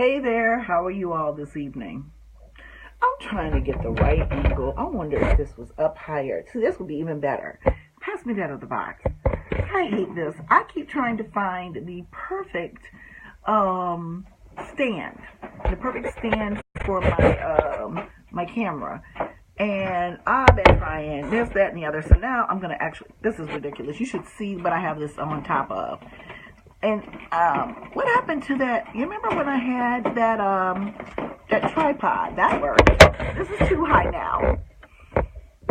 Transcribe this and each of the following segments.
Hey there, how are you all this evening? I'm trying to get the right angle. I wonder if this was up higher. See, this would be even better. Pass me that other box. I hate this. I keep trying to find the perfect stand. The perfect stand for my camera. And I've been trying this, that, and the other. So now I'm going to actually, this is ridiculous. You should see what I have this on top of. And what happened to that? You remember when I had that tripod? That worked. This is too high now.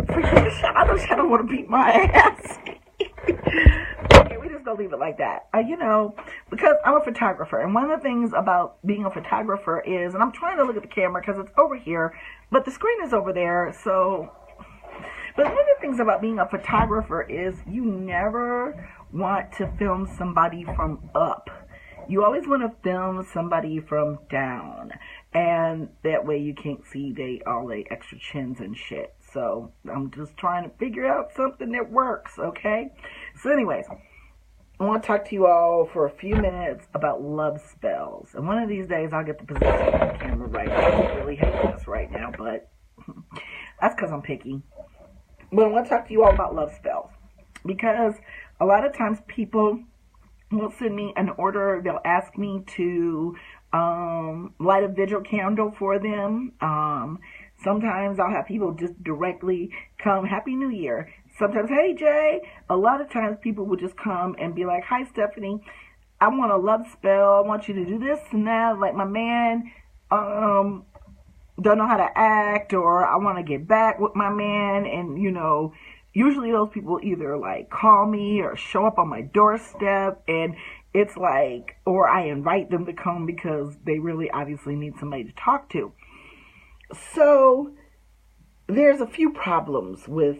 Forget the shadow. Shadow want to beat my ass. Okay, we just gonna leave it like that. Because I'm a photographer, and one of the things about being a photographer is, and I'm trying to look at the camera because it's over here, but the screen is over there. But one of the things about being a photographer is you never want to film somebody from up. You always want to film somebody from down. And that way you can't see all the extra chins and shit. So I'm just trying to figure out something that works, okay? So anyways, I want to talk to you all for a few minutes about love spells. And one of these days I'll get the position of the camera right. I really hate this right now, but that's because I'm picky. But I want to talk to you all about love spells. Because a lot of times people will send me an order. They'll ask me to light a vigil candle for them. Sometimes I'll have people just directly come, Happy New Year. Sometimes, hey Jay. A lot of times people will just come and be like, hi Stephanie, I want a love spell. I want you to do this and that. Like my man don't know how to act, or I want to get back with my man. And usually those people either like call me or show up on my doorstep, and it's like, or I invite them to come because they really obviously need somebody to talk to. So there's a few problems with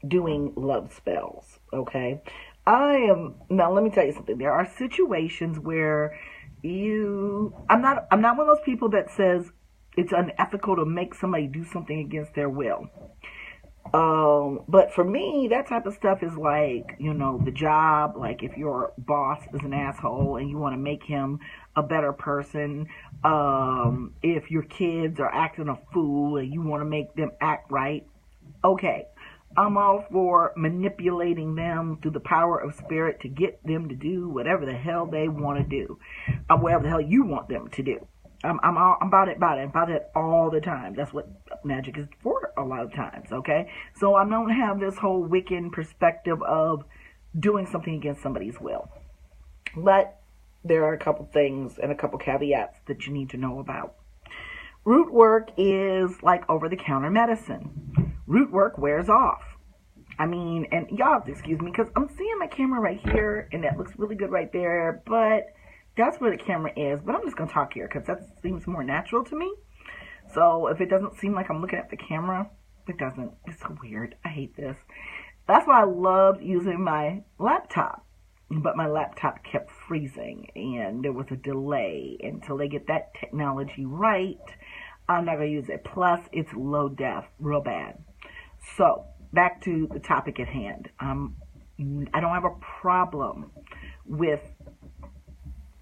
doing love spells, okay? Now let me tell you something. There are situations where I'm not one of those people that says it's unethical to make somebody do something against their will. But for me, that type of stuff is like, the job. Like if your boss is an asshole and you want to make him a better person, if your kids are acting a fool and you want to make them act right, okay. I'm all for manipulating them through the power of spirit to get them to do whatever the hell they want to do, or whatever the hell you want them to do. I'm about it all the time. That's what magic is for a lot of times, okay? So I don't have this whole Wiccan perspective of doing something against somebody's will. But there are a couple things and a couple caveats that you need to know about. Root work is like over-the-counter medicine. Root work wears off. And y'all have to excuse me because I'm seeing my camera right here, and that looks really good right there, but that's where the camera is. But I'm just going to talk here because that seems more natural to me. So if it doesn't seem like I'm looking at the camera, it doesn't. It's so weird. I hate this. That's why I loved using my laptop. But my laptop kept freezing, and there was a delay until they get that technology right. I'm not going to use it. Plus, it's low def, real bad. So, back to the topic at hand. I don't have a problem with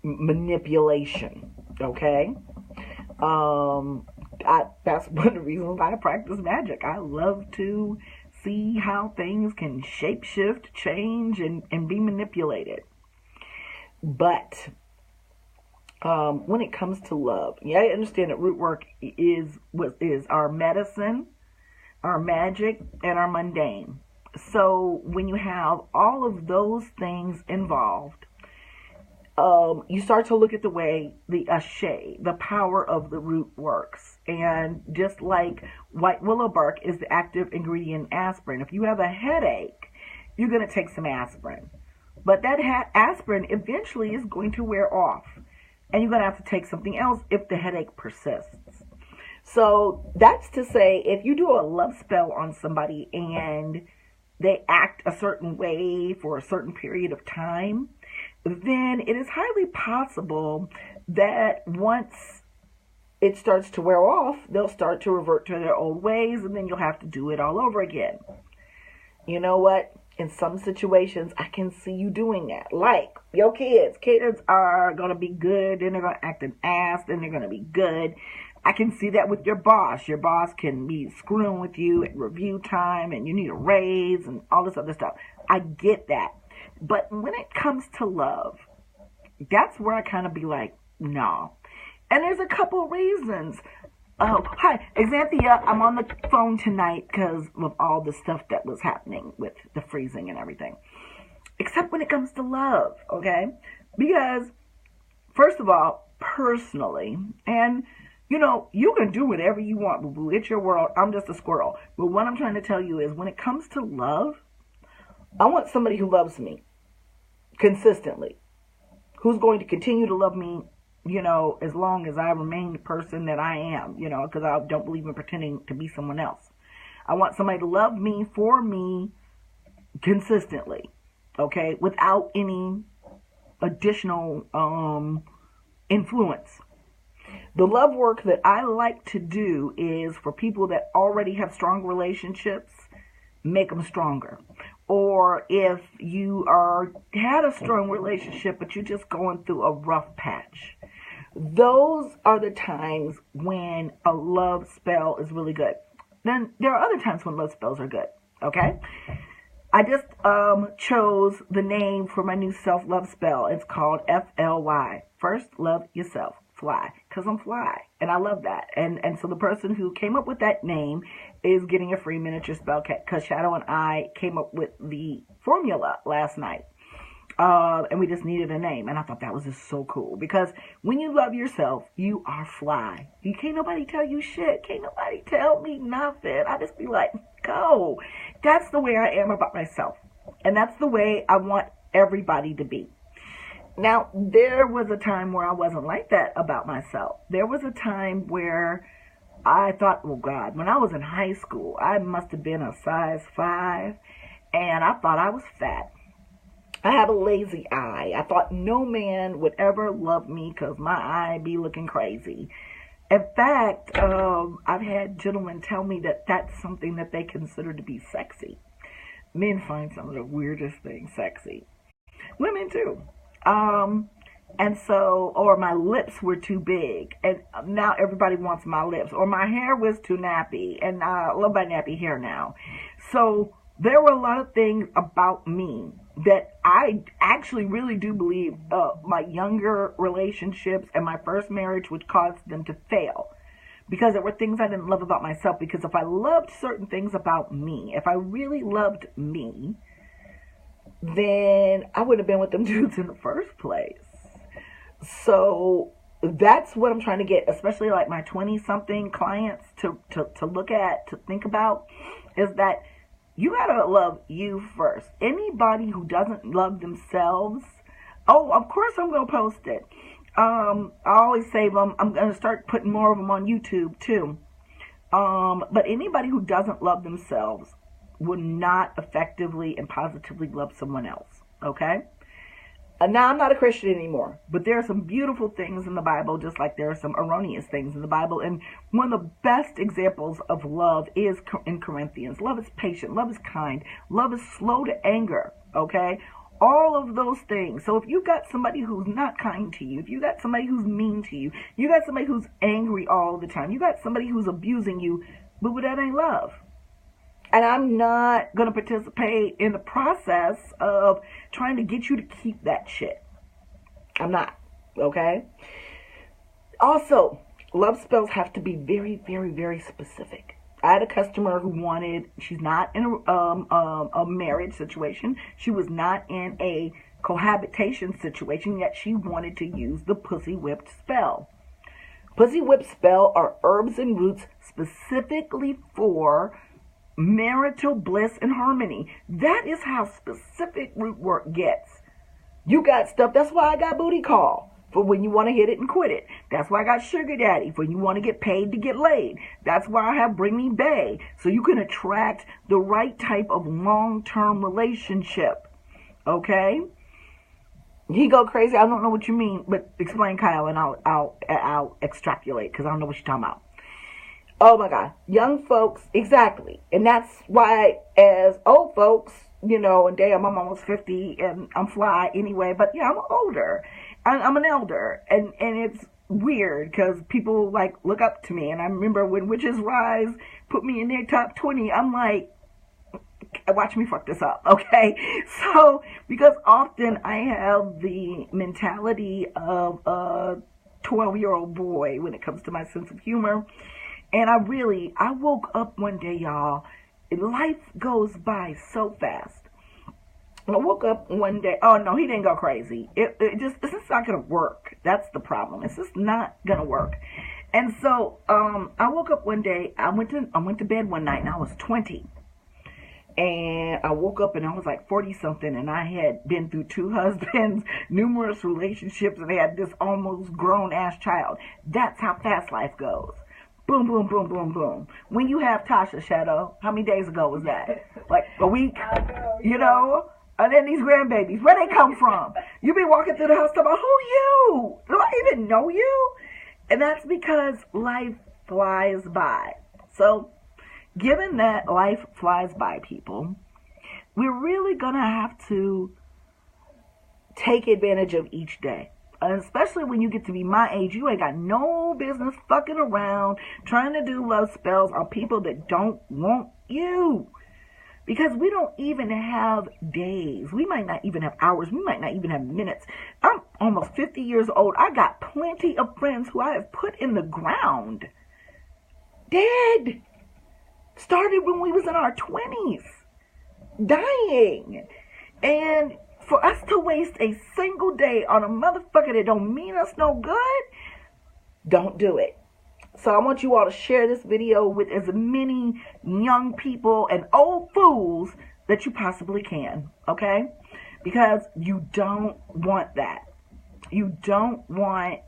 manipulation, okay? That's one of the reasons why I practice magic. I love to see how things can shapeshift, change, and be manipulated. But when it comes to love, I understand that root work is our medicine, our magic, and our mundane. So when you have all of those things involved, you start to look at the way the power of the root works. And just like white willow bark is the active ingredient in aspirin, if you have a headache, you're going to take some aspirin. But that aspirin eventually is going to wear off, and you're going to have to take something else if the headache persists. So that's to say, if you do a love spell on somebody and they act a certain way for a certain period of time, then it is highly possible that once it starts to wear off, they'll start to revert to their old ways, and then you'll have to do it all over again. You know what? in some situations, I can see you doing that. Like your kids. Kids are going to be good, then they're going to act an ass, then they're going to be good. I can see that with your boss. Your boss can be screwing with you at review time and you need a raise and all this other stuff. I get that. But when it comes to love, that's where I kind of be like, no. And there's a couple reasons. Oh, hi, Xanthia. I'm on the phone tonight because of all the stuff that was happening with the freezing and everything. Except when it comes to love, okay? Because, first of all, personally, and, you know, you can do whatever you want, boo-boo. It's your world. I'm just a squirrel. But what I'm trying to tell you is when it comes to love, I want somebody who loves me consistently, who's going to continue to love me, you know, as long as I remain the person that I am, you know, because I don't believe in pretending to be someone else. I want somebody to love me for me consistently, okay, without any additional influence. The love work that I like to do is for people that already have strong relationships, make them stronger. Or if you had a strong relationship, but you're just going through a rough patch. Those are the times when a love spell is really good. Then there are other times when love spells are good, okay? I just chose the name for my new self-love spell. It's called FLY. First, love yourself. Fly. Because I'm fly. And I love that. And so the person who came up with that name is getting a free miniature spell kit. Because Shadow and I came up with the formula last night. And we just needed a name. And I thought that was just so cool. Because when you love yourself, you are fly. You can't nobody tell you shit. Can't nobody tell me nothing. I just be like, go. That's the way I am about myself. And that's the way I want everybody to be. Now, there was a time where I wasn't like that about myself. There was a time where I thought, oh God, when I was in high school, I must have been a size 5, and I thought I was fat. I had a lazy eye. I thought no man would ever love me because my eye be looking crazy. In fact, I've had gentlemen tell me that that's something that they consider to be sexy. Men find some of the weirdest things sexy. Women too. And so, or my lips were too big, and now everybody wants my lips, or my hair was too nappy, and I love my nappy hair now. So there were a lot of things about me that I actually really do believe my younger relationships and my first marriage would cause them to fail. Because there were things I didn't love about myself. Because if I loved certain things about me, if I really loved me, then I wouldn't have been with them dudes in the first place. So that's what I'm trying to get, especially like my 20-something clients to look at, to think about, is that you gotta love you first. Anybody who doesn't love themselves, oh, of course I'm gonna post it. I always save them. I'm gonna start putting more of them on YouTube too. But anybody who doesn't love themselves will not effectively and positively love someone else, okay? And now I'm not a Christian anymore, but there are some beautiful things in the Bible, just like there are some erroneous things in the Bible. And one of the best examples of love is in Corinthians. Love is patient, love is kind, love is slow to anger, okay? All of those things. So if you got somebody who's not kind to you, if you got somebody who's mean to you, you got somebody who's angry all the time, you got somebody who's abusing you, but that ain't love. And I'm not going to participate in the process of trying to get you to keep that shit. I'm not. Okay? Also, love spells have to be very, very, very specific. I had a customer who she's not in a marriage situation. She was not in a cohabitation situation, yet she wanted to use the pussy whipped spell. Pussy whipped spell are herbs and roots specifically for marital bliss and harmony. That is how specific root work gets. You got stuff. That's why I got booty call, for when you want to hit it and quit it. That's why I got sugar daddy, for when you want to get paid to get laid. That's why I have bring me bae, so you can attract the right type of long-term relationship. Okay? He go crazy. I don't know what you mean, but explain, Kyle, and I'll extrapolate, because I don't know what you're talking about. Oh my God. Young folks, exactly. And that's why as old folks, you know, and damn, I'm almost 50 and I'm fly anyway, but yeah, I'm older. I'm an elder, and it's weird because people like look up to me. And I remember when Witches Rise put me in their top 20, I'm like, watch me fuck this up, okay? So, because often I have the mentality of a 12-year-old boy when it comes to my sense of humor. And I woke up one day, y'all. Life goes by so fast. I woke up one day. Oh no, he didn't go crazy. It's just not gonna work. That's the problem. It's just not gonna work. And so, I woke up one day. I went to bed one night, and I was 20. And I woke up and I was like 40 something, and I had been through 2 husbands, numerous relationships, and I had this almost grown ass child. That's how fast life goes. Boom, boom, boom, boom, boom. When you have Tasha, Shadow, how many days ago was that? Like a week? You know? And then these grandbabies, where they come from? You be walking through the house talking about, who you? Do I even know you? And that's because life flies by. So, given that life flies by, people, we're really going to have to take advantage of each day. And especially when you get to be my age, you ain't got no business fucking around trying to do love spells on people that don't want you. Because we don't even have days. We might not even have hours. We might not even have minutes. I'm almost 50 years old. I got plenty of friends who I have put in the ground. Dead. Started when we was in our 20s. Dying. And for us to waste a single day on a motherfucker that don't mean us no good, don't do it. So I want you all to share this video with as many young people and old fools that you possibly can, okay? Because you don't want that. You don't want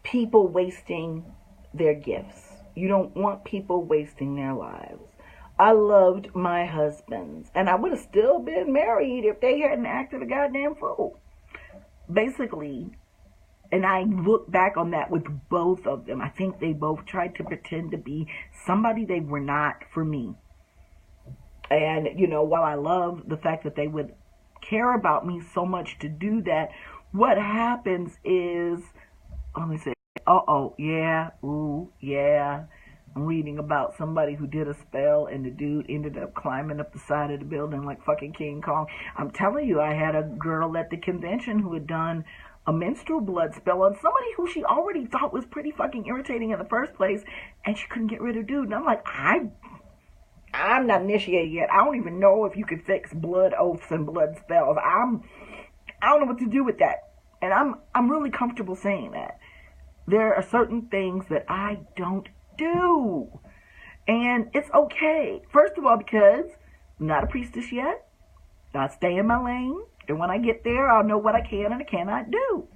people wasting their gifts. You don't want people wasting their lives. I loved my husbands, and I would have still been married if they hadn't acted a goddamn fool. Basically, and I look back on that with both of them. I think they both tried to pretend to be somebody they were not for me. And, you know, while I love the fact that they would care about me so much to do that, what happens is, let me say, yeah, ooh, yeah. I'm reading about somebody who did a spell and the dude ended up climbing up the side of the building like fucking King Kong. I'm telling you, I had a girl at the convention who had done a menstrual blood spell on somebody who she already thought was pretty fucking irritating in the first place, and she couldn't get rid of dude. And I'm like, I'm not initiated yet. I don't even know if you can fix blood oaths and blood spells. I don't know what to do with that. And I'm really comfortable saying that. There are certain things that I don't do. And it's okay. First of all, because I'm not a priestess yet. I stay in my lane. And when I get there, I'll know what I can and I cannot do.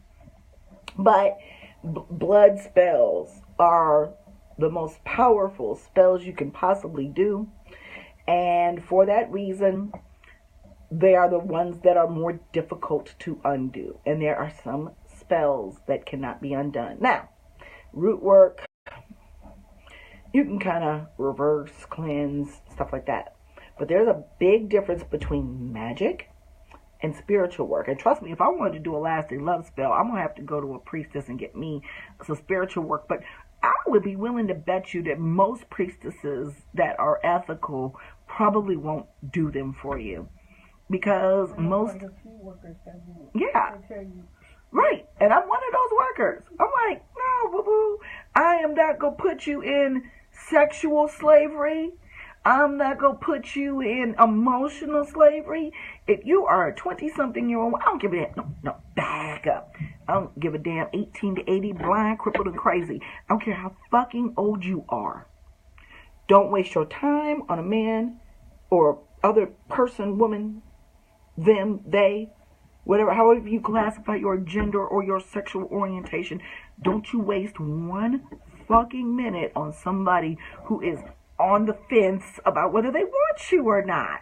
But blood spells are the most powerful spells you can possibly do. And for that reason, they are the ones that are more difficult to undo. And there are some spells that cannot be undone. Now, root work, you can kind of reverse, cleanse, stuff like that. But there's a big difference between magic and spiritual work. And trust me, if I wanted to do a lasting love spell, I'm going to have to go to a priestess and get me some spiritual work. But I would be willing to bet you that most priestesses that are ethical probably won't do them for you. Because most... Yeah. Right. And I'm one of those workers. I'm like, no, boo-boo. I am not going to put you in sexual slavery. I'm not going to put you in emotional slavery. If you are a 20-something-year-old, I don't give a damn. No, back up. I don't give a damn 18 to 80, blind, crippled, and crazy. I don't care how fucking old you are. Don't waste your time on a man or other person, woman, them, they, whatever, however you classify your gender or your sexual orientation. Don't you waste one fucking minute on somebody who is on the fence about whether they want you or not.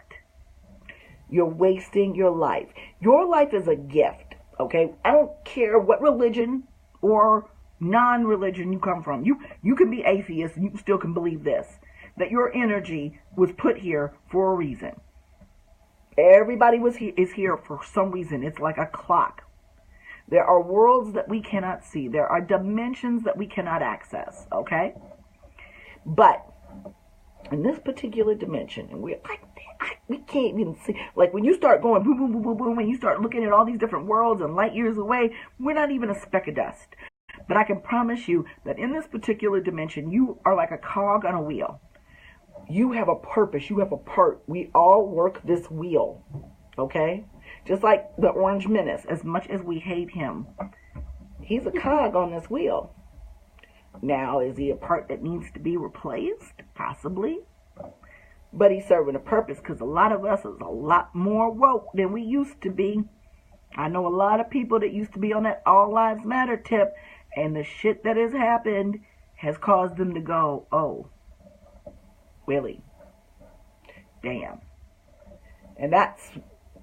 You're wasting your life. Your life is a gift, okay? I don't care what religion or non-religion you come from. You can be atheist and you still can believe this, that your energy was put here for a reason. Everybody is here for some reason. It's like a clock. There are worlds that we cannot see. There are dimensions that we cannot access, okay? But in this particular dimension, and we're like, we can't even see. Like when you start going boom, boom, boom, boom, boom, and you start looking at all these different worlds and light years away, we're not even a speck of dust. But I can promise you that in this particular dimension, you are like a cog on a wheel. You have a purpose. You have a part. We all work this wheel, okay? Just like the Orange Menace, as much as we hate him, he's a cog on this wheel. Now, is he a part that needs to be replaced? Possibly. But he's serving a purpose because a lot of us is a lot more woke than we used to be. I know a lot of people that used to be on that All Lives Matter tip, and the shit that has happened has caused them to go, oh, really? Damn. And that's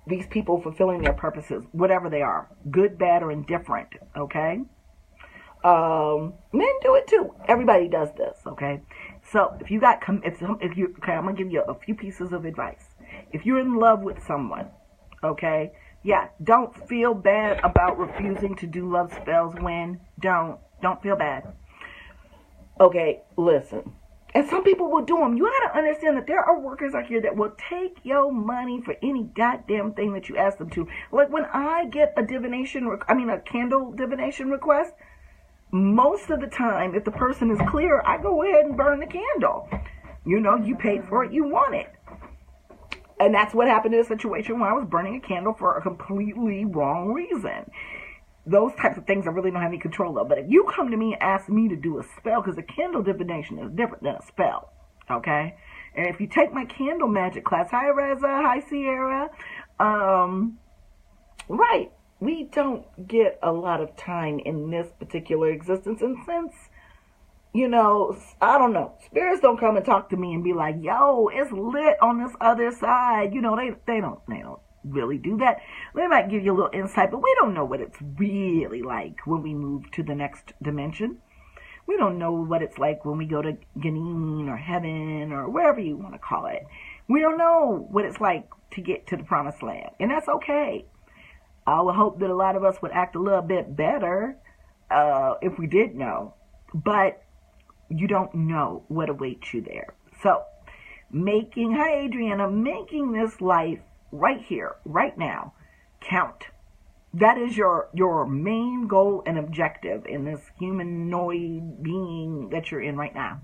these people fulfilling their purposes, whatever they are, good, bad, or indifferent, okay? Men do it too. Everybody does this, okay? So if you got, okay, I'm gonna give you a few pieces of advice. If you're in love with someone, okay, yeah, don't feel bad about refusing to do love spells when, don't feel bad. Okay, listen. And some people will do them. You gotta understand that there are workers out here that will take your money for any goddamn thing that you ask them to. Like when I get a a candle divination request, most of the time, if the person is clear, I go ahead and burn the candle. You know, you paid for it, you want it. And that's what happened in a situation where I was burning a candle for a completely wrong reason. Those types of things I really don't have any control of. But if you come to me and ask me to do a spell, because a candle divination is different than a spell, okay? And if you take my candle magic class, hi Reza, hi Sierra, right, we don't get a lot of time in this particular existence. And since, you know, I don't know, spirits don't come and talk to me and be like, yo, it's lit on this other side. You know, they don't really do that. They might give you a little insight, but we don't know what it's really like when we move to the next dimension. We don't know what it's like when we go to Ganin or heaven or wherever you want to call it. We don't know what it's like to get to the promised land, and that's okay. I would hope that a lot of us would act a little bit better if we did know, but you don't know what awaits you there. So, hi Adriana, making this life right here, right now, count. That is your main goal and objective in this humanoid being that you're in right now.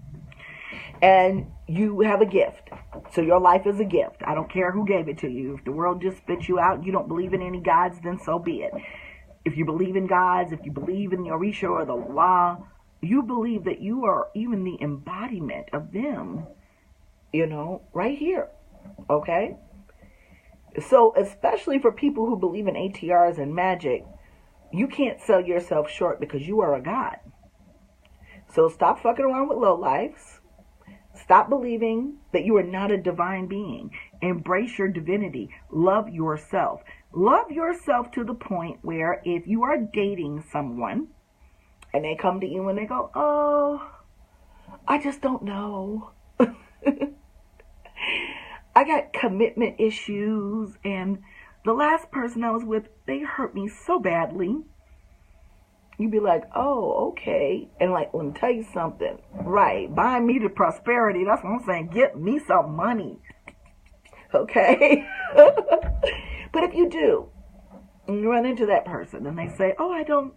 And you have a gift. So your life is a gift. I don't care who gave it to you. If the world just spit you out, you don't believe in any gods, then so be it. If you believe in gods, if you believe in the Orisha or the Law, you believe that you are even the embodiment of them, you know, right here. Okay? So, especially for people who believe in ATRs and magic, you can't sell yourself short because you are a god. So stop fucking around with lowlifes. Stop believing that you are not a divine being. Embrace your divinity. Love yourself. Love yourself to the point where if you are dating someone and they come to you and they go, oh, I just don't know. I got commitment issues, and the last person I was with, they hurt me so badly. You'd be like, oh, okay. And like, let me tell you something. Right. Bind me to prosperity. That's what I'm saying. Get me some money. Okay? But if you do, and you run into that person, and they say, oh, I don't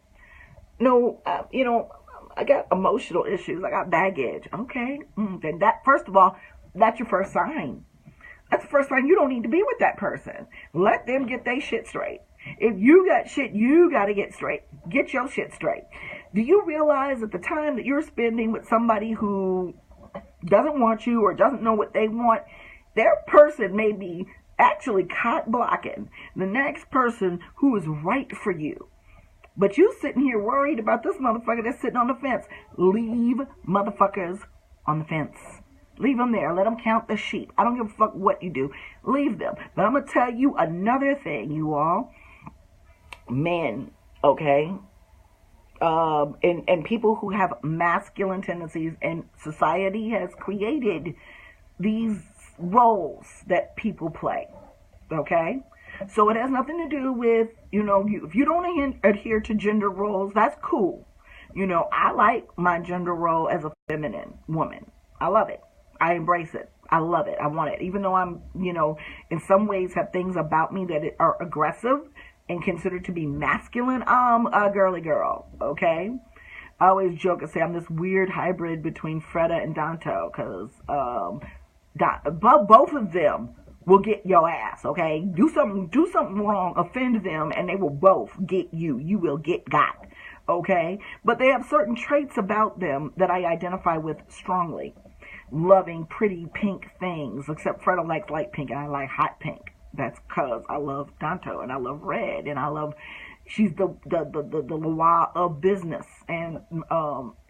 know, you know, I got emotional issues. I got baggage. Okay? Then that, first of all, that's your first sign. That's the first sign you don't need to be with that person. Let them get their shit straight. If you got shit, you got to get straight. Get your shit straight. Do you realize that the time that you're spending with somebody who doesn't want you or doesn't know what they want, their person may be actually caught blocking the next person who is right for you. But you sitting here worried about this motherfucker that's sitting on the fence. Leave motherfuckers on the fence. Leave them there. Let them count the sheep. I don't give a fuck what you do. Leave them. But I'm going to tell you another thing, you all. Men, okay? And people who have masculine tendencies, and society has created these roles that people play. Okay? So it has nothing to do with, if you don't adhere to gender roles, that's cool. I like my gender role as a feminine woman. I love it. I embrace it. I love it. I want it. Even though I'm, in some ways have things about me that are aggressive and considered to be masculine, I'm a girly girl. Okay? I always joke and say I'm this weird hybrid between Freda and Danto, because both of them will get your ass. Okay? Do something wrong, offend them, and they will both get you. You will get got. Okay? But they have certain traits about them that I identify with strongly. Loving pretty pink things, except Freda likes light pink and I like hot pink. That's because I love Danto and I love red and I love, she's the Loa of business, and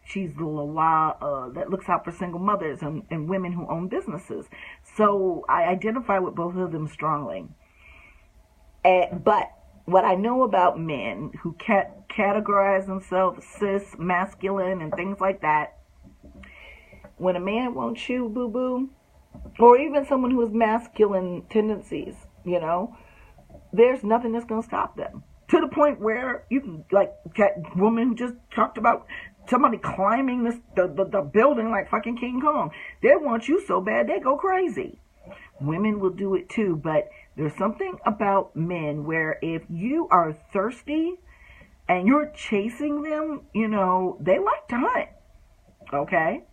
she's the Loa that looks out for single mothers and women who own businesses. So I identify with both of them strongly. But what I know about men who categorize themselves cis, masculine, and things like that, when a man wants you, boo-boo, or even someone who has masculine tendencies, there's nothing that's going to stop them. To the point where you can, like that woman who just talked about somebody climbing the building like fucking King Kong. They want you so bad, they go crazy. Women will do it too, but there's something about men where if you are thirsty and you're chasing them, they like to hunt. Okay?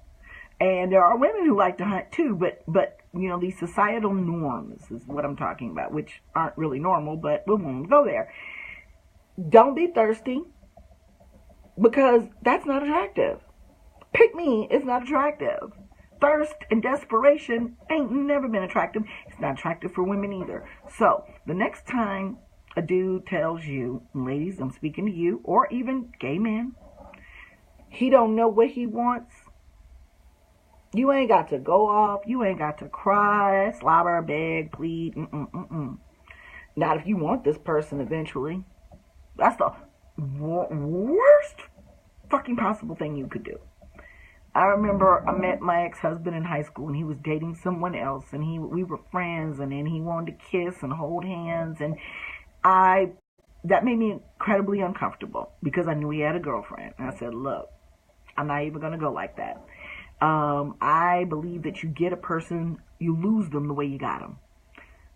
And there are women who like to hunt too, but these societal norms is what I'm talking about, which aren't really normal, but we won't go there. Don't be thirsty, because that's not attractive. Pick me is not attractive. Thirst and desperation ain't never been attractive. It's not attractive for women either. So the next time a dude tells you, ladies, I'm speaking to you, or even gay men, he don't know what he wants, you ain't got to go off. You ain't got to cry, slobber, beg, plead. Not if you want this person eventually. That's the worst fucking possible thing you could do. I remember I met my ex-husband in high school, and he was dating someone else, and we were friends, and then he wanted to kiss and hold hands, and that made me incredibly uncomfortable because I knew he had a girlfriend. And I said, look, I'm not even going to go like that. I believe that you get a person, you lose them the way you got them.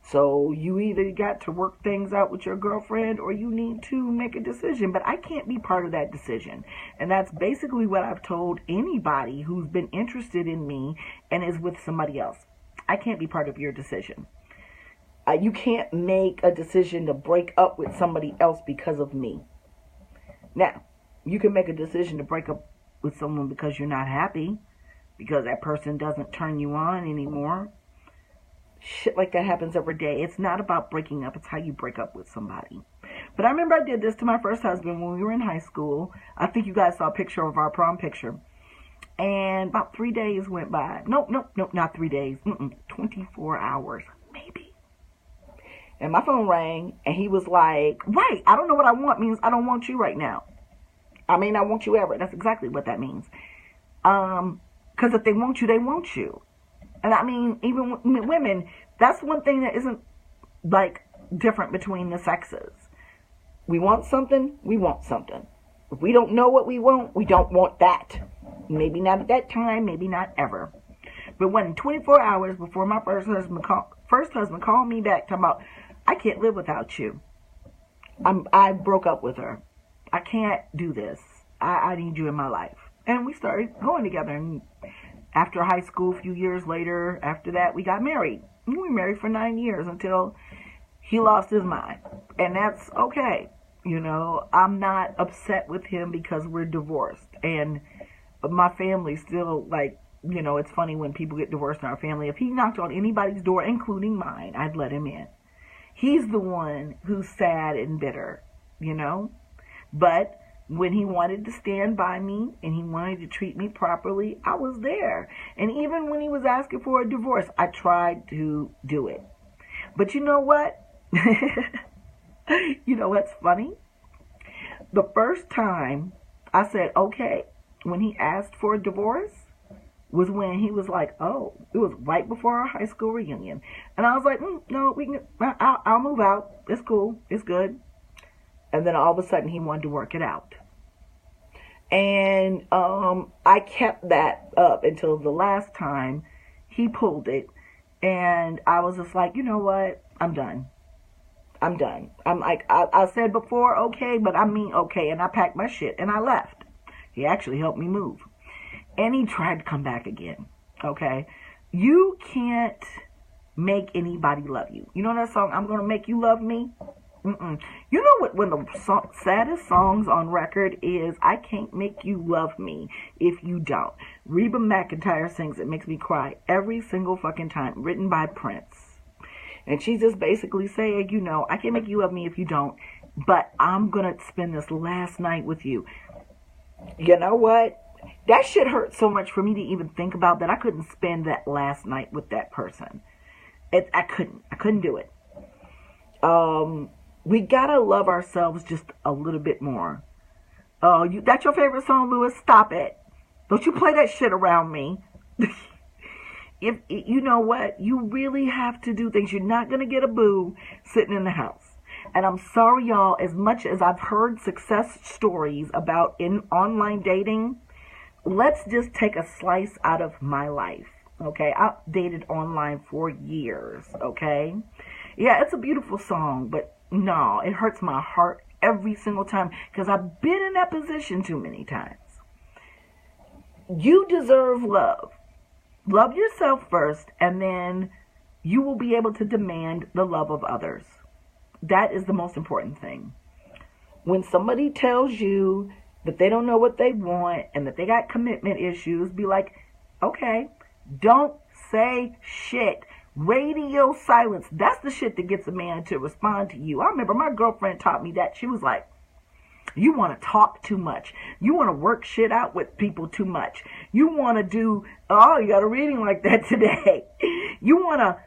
So you either got to work things out with your girlfriend or you need to make a decision. But I can't be part of that decision. And that's basically what I've told anybody who's been interested in me and is with somebody else. I can't be part of your decision. You can't make a decision to break up with somebody else because of me. Now, you can make a decision to break up with someone because you're not happy, because that person doesn't turn you on anymore. Shit like that happens every day. It's not about breaking up. It's how you break up with somebody. But I remember I did this to my first husband when we were in high school. I think you guys saw a picture of our prom picture. And about 3 days went by. No, not 3 days. 24 hours, maybe. And my phone rang, and he was like, right, I don't know what I want means I don't want you right now. I may not want you ever. That's exactly what that means. Because if they want you, they want you. And I mean, even women, that's one thing that isn't, like, different between the sexes. We want something, we want something. If we don't know what we want, we don't want that. Maybe not at that time, maybe not ever. But when 24 hours before my first husband called me back talking about, I can't live without you. I broke up with her. I can't do this. I need you in my life. And we started going together. And after high school, a few years later, after that, we got married. We were married for 9 years until he lost his mind. And that's okay. I'm not upset with him because we're divorced. And my family still, like, it's funny when people get divorced in our family. If he knocked on anybody's door, including mine, I'd let him in. He's the one who's sad and bitter, But when he wanted to stand by me and he wanted to treat me properly, I was there. And even when he was asking for a divorce, I tried to do it. But you know what? You know what's funny? The first time I said, okay, when he asked for a divorce, was when he was like, oh, it was right before our high school reunion. And I was like, no, we can, I'll move out. It's cool. It's good. And then all of a sudden he wanted to work it out. And I kept that up until the last time he pulled it. And I was just like, you know what? I'm done. I'm done. I'm like, I said before, okay, but I mean okay. And I packed my shit and I left. He actually helped me move. And he tried to come back again. Okay? You can't make anybody love you. You know that song, I'm Gonna Make You Love Me? You know what? One of the saddest songs on record is I Can't Make You Love Me If You Don't. Reba McEntire sings it. Makes me cry every single fucking time. Written by Prince. And she's just basically saying, you know, I can't make you love me if you don't, but I'm going to spend this last night with you. You know what? That shit hurt so much for me to even think about that I couldn't spend that last night with that person. I couldn't do it. We gotta love ourselves just a little bit more. Oh, that's your favorite song, Lewis? Stop it. Don't you play that shit around me. If you know what? You really have to do things. You're not gonna get a boo sitting in the house. And I'm sorry, y'all, as much as I've heard success stories about in online dating, let's just take a slice out of my life. Okay? I've dated online for years. Okay? Yeah, it's a beautiful song, but no, it hurts my heart every single time because I've been in that position too many times. You deserve love. Love yourself first, and then you will be able to demand the love of others. That is the most important thing. When somebody tells you that they don't know what they want and that they got commitment issues, be like, okay, don't say shit. Radio silence. That's the shit that gets a man to respond to you. I remember my girlfriend taught me that. She was like, you want to talk too much. You want to work shit out with people too much. You want to do, oh, you got a reading like that today. You want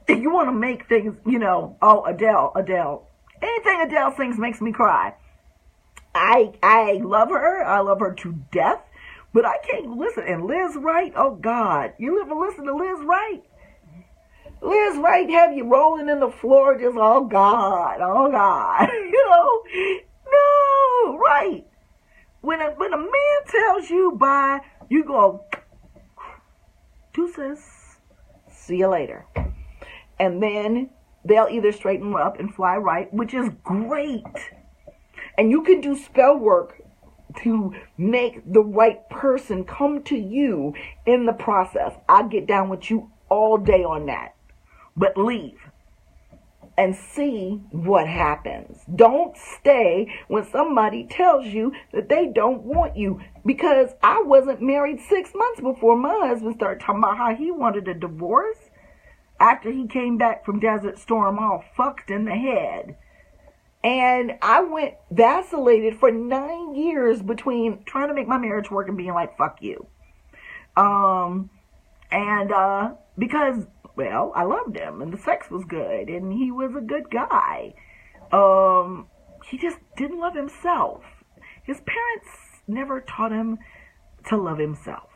to make things, you know, oh, Adele. Anything Adele sings makes me cry. I love her. I love her to death. But I can't listen. And Liz Wright, oh God. You ever listen to Liz Wright? Liz Wright have you rolling in the floor just, oh God. You know, no, right. When a man tells you bye, you go, deuces, see you later. And then they'll either straighten up and fly right, which is great. And you can do spell work to make the right person come to you in the process. I'll get down with you all day on that. But leave and see what happens. Don't stay when somebody tells you that they don't want you. Because I wasn't married 6 months before my husband started talking about how he wanted a divorce after he came back from Desert Storm all fucked in the head. And I went vacillated for 9 years between trying to make my marriage work and being like, fuck you. Because, well, I loved him and the sex was good and he was a good guy. He just didn't love himself. His parents never taught him to love himself.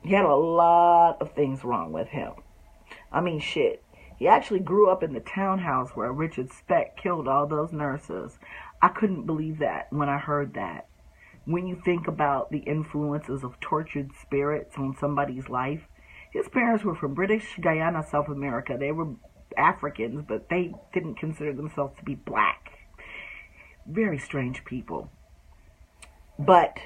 He had a lot of things wrong with him. I mean, shit. He actually grew up in the townhouse where Richard Speck killed all those nurses. I couldn't believe that when I heard that. When you think about the influences of tortured spirits on somebody's life, his parents were from British Guyana, South America. They were Africans, but they didn't consider themselves to be black. Very strange people. But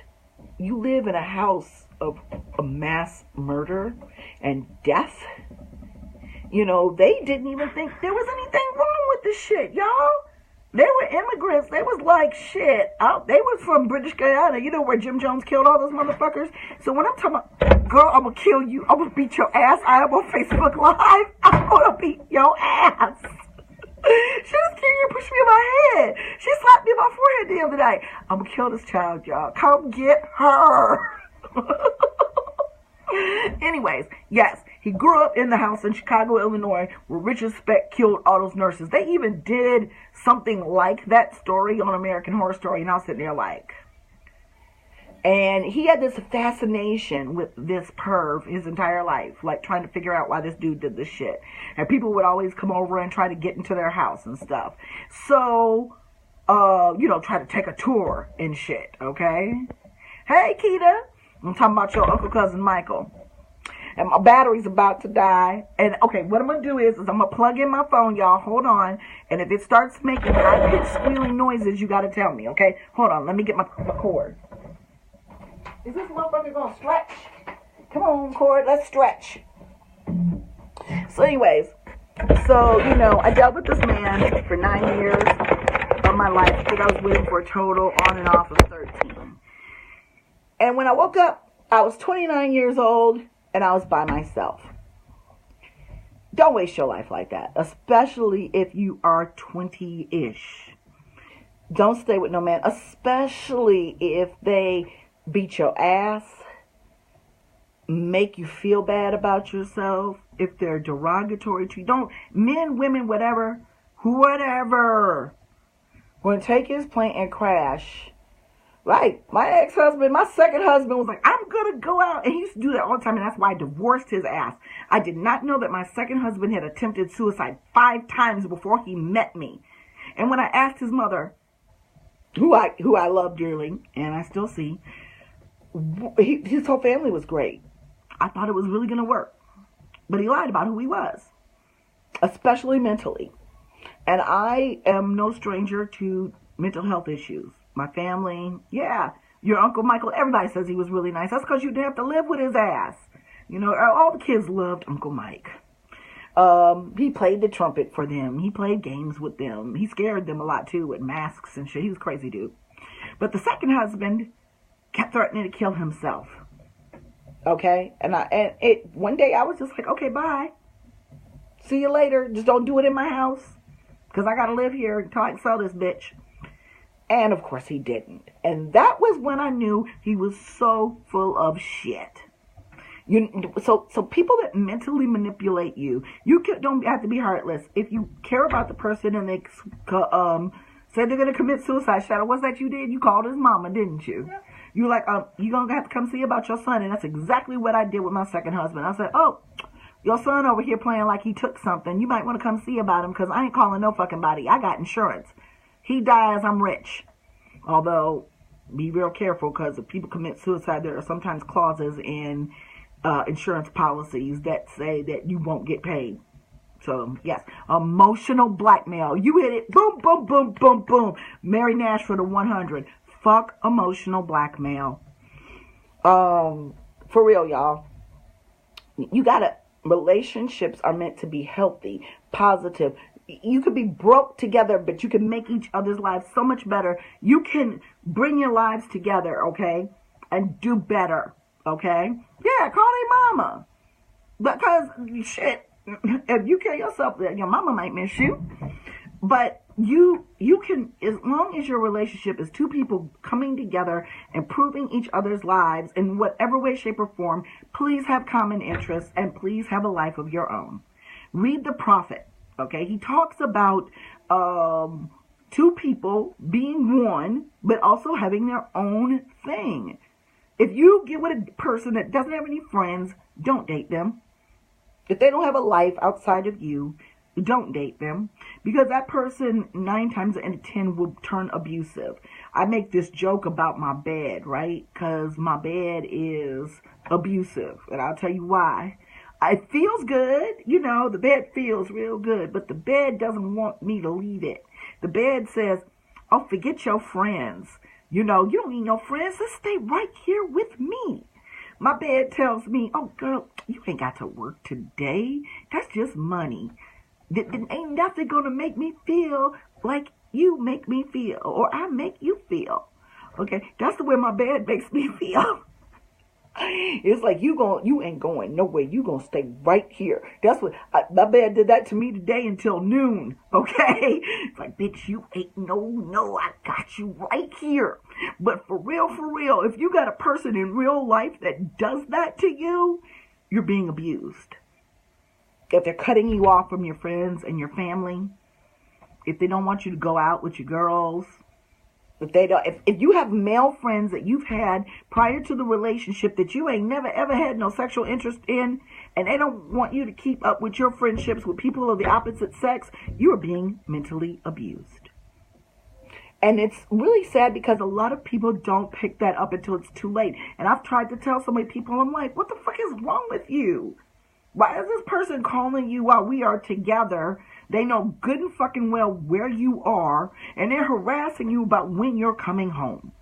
you live in a house of a mass murder and death. You know, they didn't even think there was anything wrong with this shit, y'all. They were immigrants. They was like, shit. They was from British Guyana. You know where Jim Jones killed all those motherfuckers? So when I'm talking about, girl, I'm going to kill you. I'm going to beat your ass. I am on Facebook Live. I'm going to beat your ass. She was scared and pushed me in my head. She slapped me in my forehead the other day. I'm going to kill this child, y'all. Come get her. Anyways, yes, he grew up in the house in Chicago, Illinois, where Richard Speck killed all those nurses. They even did something like that story on American Horror Story, and I was sitting there like, And he had this fascination with this perv his entire life, like trying to figure out why this dude did this shit. And people would always come over and try to get into their house and stuff. So, try to take a tour and shit, okay? Hey, Keita. I'm talking about your uncle cousin Michael. And my battery's about to die. And, okay, what I'm going to do is I'm going to plug in my phone, y'all. Hold on. And if it starts making high-pitched squealing noises, you got to tell me, okay? Hold on. Let me get my cord. Is this motherfucker going to stretch? Come on, cord. Let's stretch. So, anyways. So, I dealt with this man for 9 years of my life. I think I was with him for a total on and off of 13. And when I woke up, I was 29 years old. And I was by myself. Don't waste your life like that, especially if you are 20-ish. Don't stay with no man, especially if they beat your ass, make you feel bad about yourself, if they're derogatory to you. Don't, men, women, whatever, going to take his plane and crash. Right. My ex-husband, my second husband was like, I'm going to go out. And he used to do that all the time. And that's why I divorced his ass. I did not know that my second husband had attempted suicide 5 times before he met me. And when I asked his mother, who I love dearly, and I still see, his whole family was great. I thought it was really going to work. But he lied about who he was, especially mentally. And I am no stranger to mental health issues. My family, yeah, your Uncle Michael, everybody says he was really nice. That's because you didn't have to live with his ass. All the kids loved Uncle Mike. He played the trumpet for them. He played games with them. He scared them a lot, too, with masks and shit. He was a crazy dude. But the second husband kept threatening to kill himself. Okay? One day I was just like, okay, bye. See you later. Just don't do it in my house. Because I got to live here until I can sell this bitch. And, of course, he didn't. And that was when I knew he was so full of shit. So people that mentally manipulate you, don't have to be heartless. If you care about the person and they said they're going to commit suicide, Shadow, what's that you did? You called his mama, didn't you? Yeah. You're like, you're going to have to come see about your son. And that's exactly what I did with my second husband. I said, oh, your son over here playing like he took something. You might want to come see about him because I ain't calling no fucking body. I got insurance. He dies, I'm rich. Although, be real careful because if people commit suicide, there are sometimes clauses in insurance policies that say that you won't get paid. So, yes, emotional blackmail. You hit it, boom, boom, boom, boom, boom. Mary Nash for the 100. Fuck emotional blackmail. For real, y'all. Relationships are meant to be healthy, positive. You could be broke together, but you can make each other's lives so much better. You can bring your lives together, okay, and do better, okay? Yeah, call their mama. Because, shit, if you kill yourself, your mama might miss you. But you can, as long as your relationship is two people coming together, improving each other's lives in whatever way, shape, or form, please have common interests and please have a life of your own. Read the Prophet. Okay, he talks about two people being one, but also having their own thing. If you get with a person that doesn't have any friends, don't date them. If they don't have a life outside of you, don't date them. Because that person, 9 times out of 10, will turn abusive. I make this joke about my bed, right? Because my bed is abusive. And I'll tell you why. It feels good, the bed feels real good, but the bed doesn't want me to leave it. The bed says, oh, forget your friends. You don't need no friends. Let's stay right here with me. My bed tells me, oh, girl, you ain't got to work today. That's just money. Ain't nothing going to make me feel like you make me feel or I make you feel. Okay, that's the way my bed makes me feel. It's like you ain't going nowhere. You gonna stay right here. That's what my bed did that to me today until noon. Okay, it's like, bitch, you ain't no. I got you right here. But for real, if you got a person in real life that does that to you, you're being abused. If they're cutting you off from your friends and your family, if they don't want you to go out with your girls, If they don't, if you have male friends that you've had prior to the relationship that you ain't never ever had no sexual interest in, and they don't want you to keep up with your friendships with people of the opposite sex, you are being mentally abused. And it's really sad because a lot of people don't pick that up until it's too late. And I've tried to tell so many people, I'm like, what the fuck is wrong with you? Why is this person calling you while we are together? They know good and fucking well where you are, and they're harassing you about when you're coming home.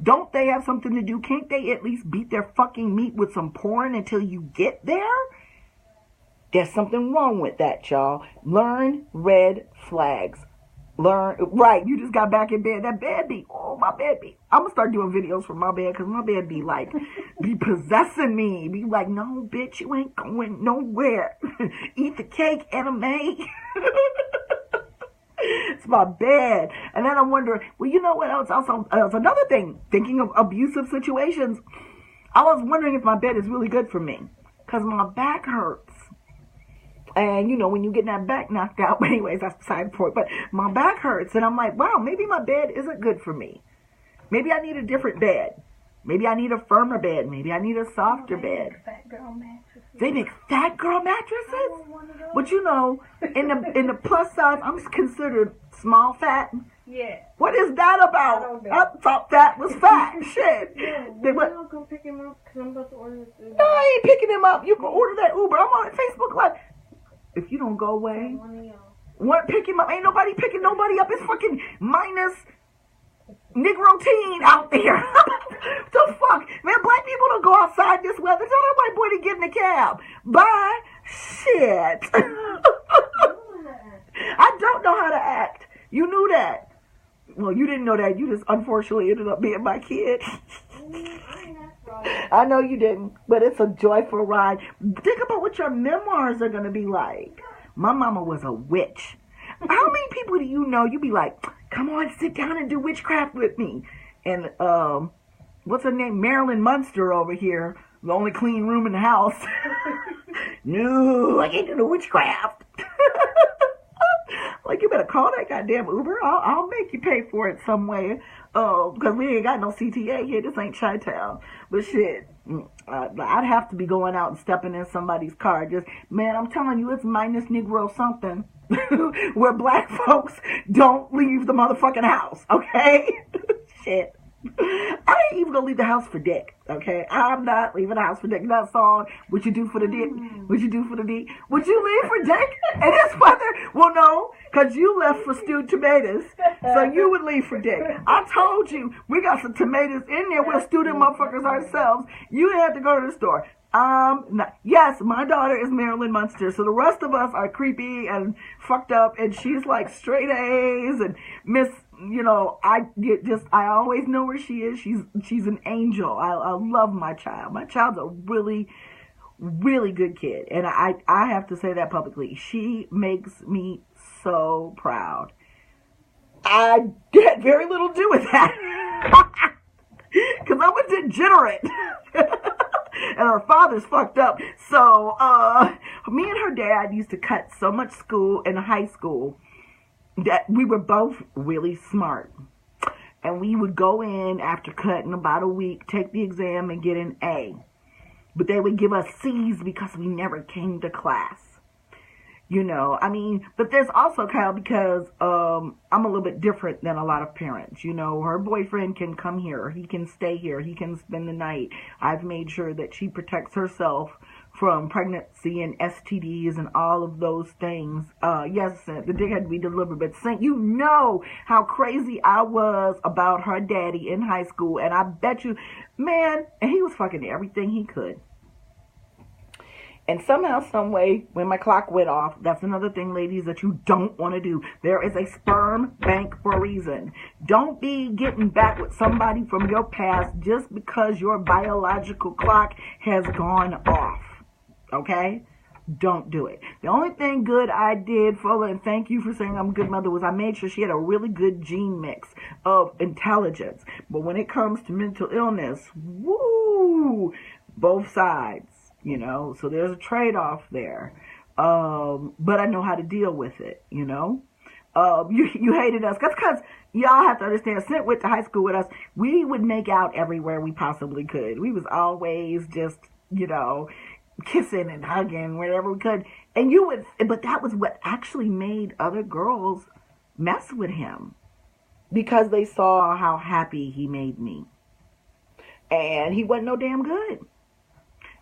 Don't they have something to do? Can't they at least beat their fucking meat with some porn until you get there? There's something wrong with that, y'all. Learn red flags. Right, you just got back in bed. That bed be, oh, my bed be. I'm going to start doing videos from my bed because my bed be like, be possessing me. Be like, no, bitch, you ain't going nowhere. Eat the cake, anime. It's my bed. And then I'm wondering, well, you know what else? Also, another thing, thinking of abusive situations, I was wondering if my bed is really good for me because my back hurts. And, you know, when you get that back knocked out, but anyways, that's beside the point. But my back hurts, and I'm like, wow, maybe my bed isn't good for me. Maybe I need a different bed. Maybe I need a firmer bed. Maybe I need a softer bed. Fat girl mattresses. They make fat girl mattresses? But, you know, in the plus size, I'm considered small fat. Yeah. What is that about? I thought fat was fat. Shit. Yeah, What? go pick him up because I'm about to order this Uber. No, I ain't picking him up. You can order that Uber. I'm on Facebook Live. If you don't go away, what pick him up? Ain't nobody picking nobody up. It's fucking minus Negro teen out there. The fuck? Man, black people don't go outside this weather. Tell that white boy to get in the cab. Bye. Shit. I don't know how to act. You knew that. Well, you didn't know that. You just unfortunately ended up being my kid. I know you didn't, but it's a joyful ride. Think about what your memoirs are going to be like. My mama was a witch. How many people do you know? You be like, come on, sit down and do witchcraft with me. And what's her name? Marilyn Munster over here, the only clean room in the house. No, I can't do the witchcraft. Like, you better call that goddamn Uber. I'll make you pay for it some way. Because we ain't got no CTA here. This ain't Chi-Town. But shit, I'd have to be going out and stepping in somebody's car. Just, man, I'm telling you, it's minus Negro something. Where black folks don't leave the motherfucking house, okay? Shit. I ain't even gonna leave the house for dick, okay? I'm not leaving the house for dick. That song, what you do for the dick? What you do for the dick? Would you leave for dick? And this weather? Well, no, because you left for stewed tomatoes, so you would leave for dick. I told you, we got some tomatoes in there. We'll stew them motherfuckers ourselves. You have to go to the store. Yes, my daughter is Marilyn Munster, so the rest of us are creepy and fucked up, and she's like straight A's and Miss, you know, I always know where she is. She's an angel. I love my child. My child's a really, really good kid, and I have to say that publicly. She makes me so proud. I had very little to do with that, because I'm a degenerate. And her father's fucked up. So, me and her dad used to cut so much school in high school that we were both really smart. And we would go in after cutting about a week, take the exam, and get an A. But they would give us C's because we never came to class. You know, I mean, but there's also, Kyle, because I'm a little bit different than a lot of parents. You know, her boyfriend can come here. He can stay here. He can spend the night. I've made sure that she protects herself from pregnancy and STDs and all of those things. Yes, the dick had to be delivered, but you know how crazy I was about her daddy in high school. And I bet you, man, and he was fucking everything he could. And somehow, some way, when my clock went off, that's another thing, ladies, that you don't want to do. There is a sperm bank for a reason. Don't be getting back with somebody from your past just because your biological clock has gone off. Okay? Don't do it. The only thing good I did, Fola, and thank you for saying I'm a good mother, was I made sure she had a really good gene mix of intelligence. But when it comes to mental illness, woo, both sides. You know, so there's a trade-off there. But I know how to deal with it, you know. You hated us. That's because Y'all have to understand, Sent went to high school with us. We would make out everywhere we possibly could. We was always just, kissing and hugging wherever we could. And but that was what actually made other girls mess with him, because they saw how happy he made me. And he wasn't no damn good.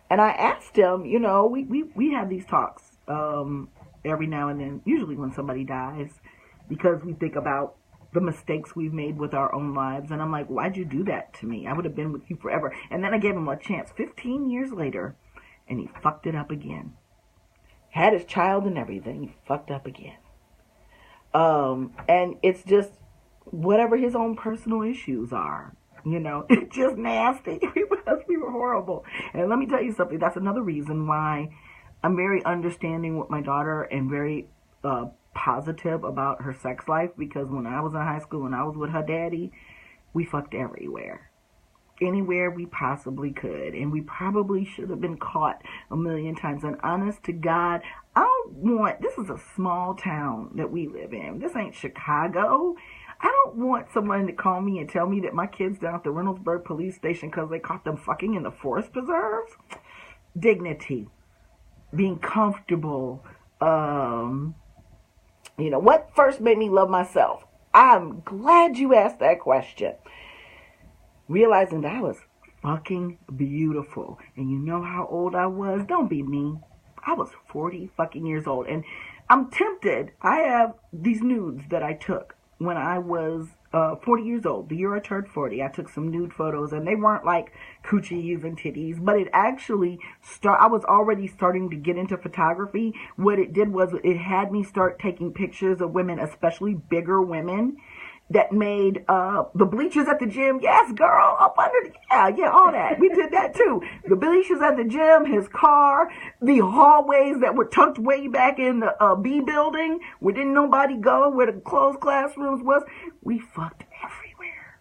And I asked him, we have these talks every now and then, usually when somebody dies, because we think about the mistakes we've made with our own lives. And I'm like, why'd you do that to me? I would have been with you forever. And then I gave him a chance 15 years later, and he fucked it up again. Had his child and everything. He fucked up again. And it's just whatever his own personal issues are. It's just nasty. We were horrible. And let me tell you something. That's another reason why I'm very understanding with my daughter and very positive about her sex life, because when I was in high school and I was with her daddy, we fucked everywhere. Anywhere we possibly could. And we probably should have been caught a million times. And honest to God, this is a small town that we live in. This ain't Chicago. I don't want someone to call me and tell me that my kid's down at the Reynoldsburg police station because they caught them fucking in the forest preserves. Dignity. Being comfortable. What first made me love myself? I'm glad you asked that question. Realizing that I was fucking beautiful. And you know how old I was? Don't be mean. I was 40 fucking years old. And I'm tempted. I have these nudes that I took when I was 40 years old. The year I turned 40, I took some nude photos, and they weren't like coochies and titties, but it actually I was already starting to get into photography. What it did was it had me start taking pictures of women, especially bigger women, that made the bleachers at the gym. Yes, girl, up under yeah, all that. We did that too. The bleachers at the gym, his car, the hallways that were tucked way back in the B building where didn't nobody go, where the closed classrooms was. We fucked everywhere.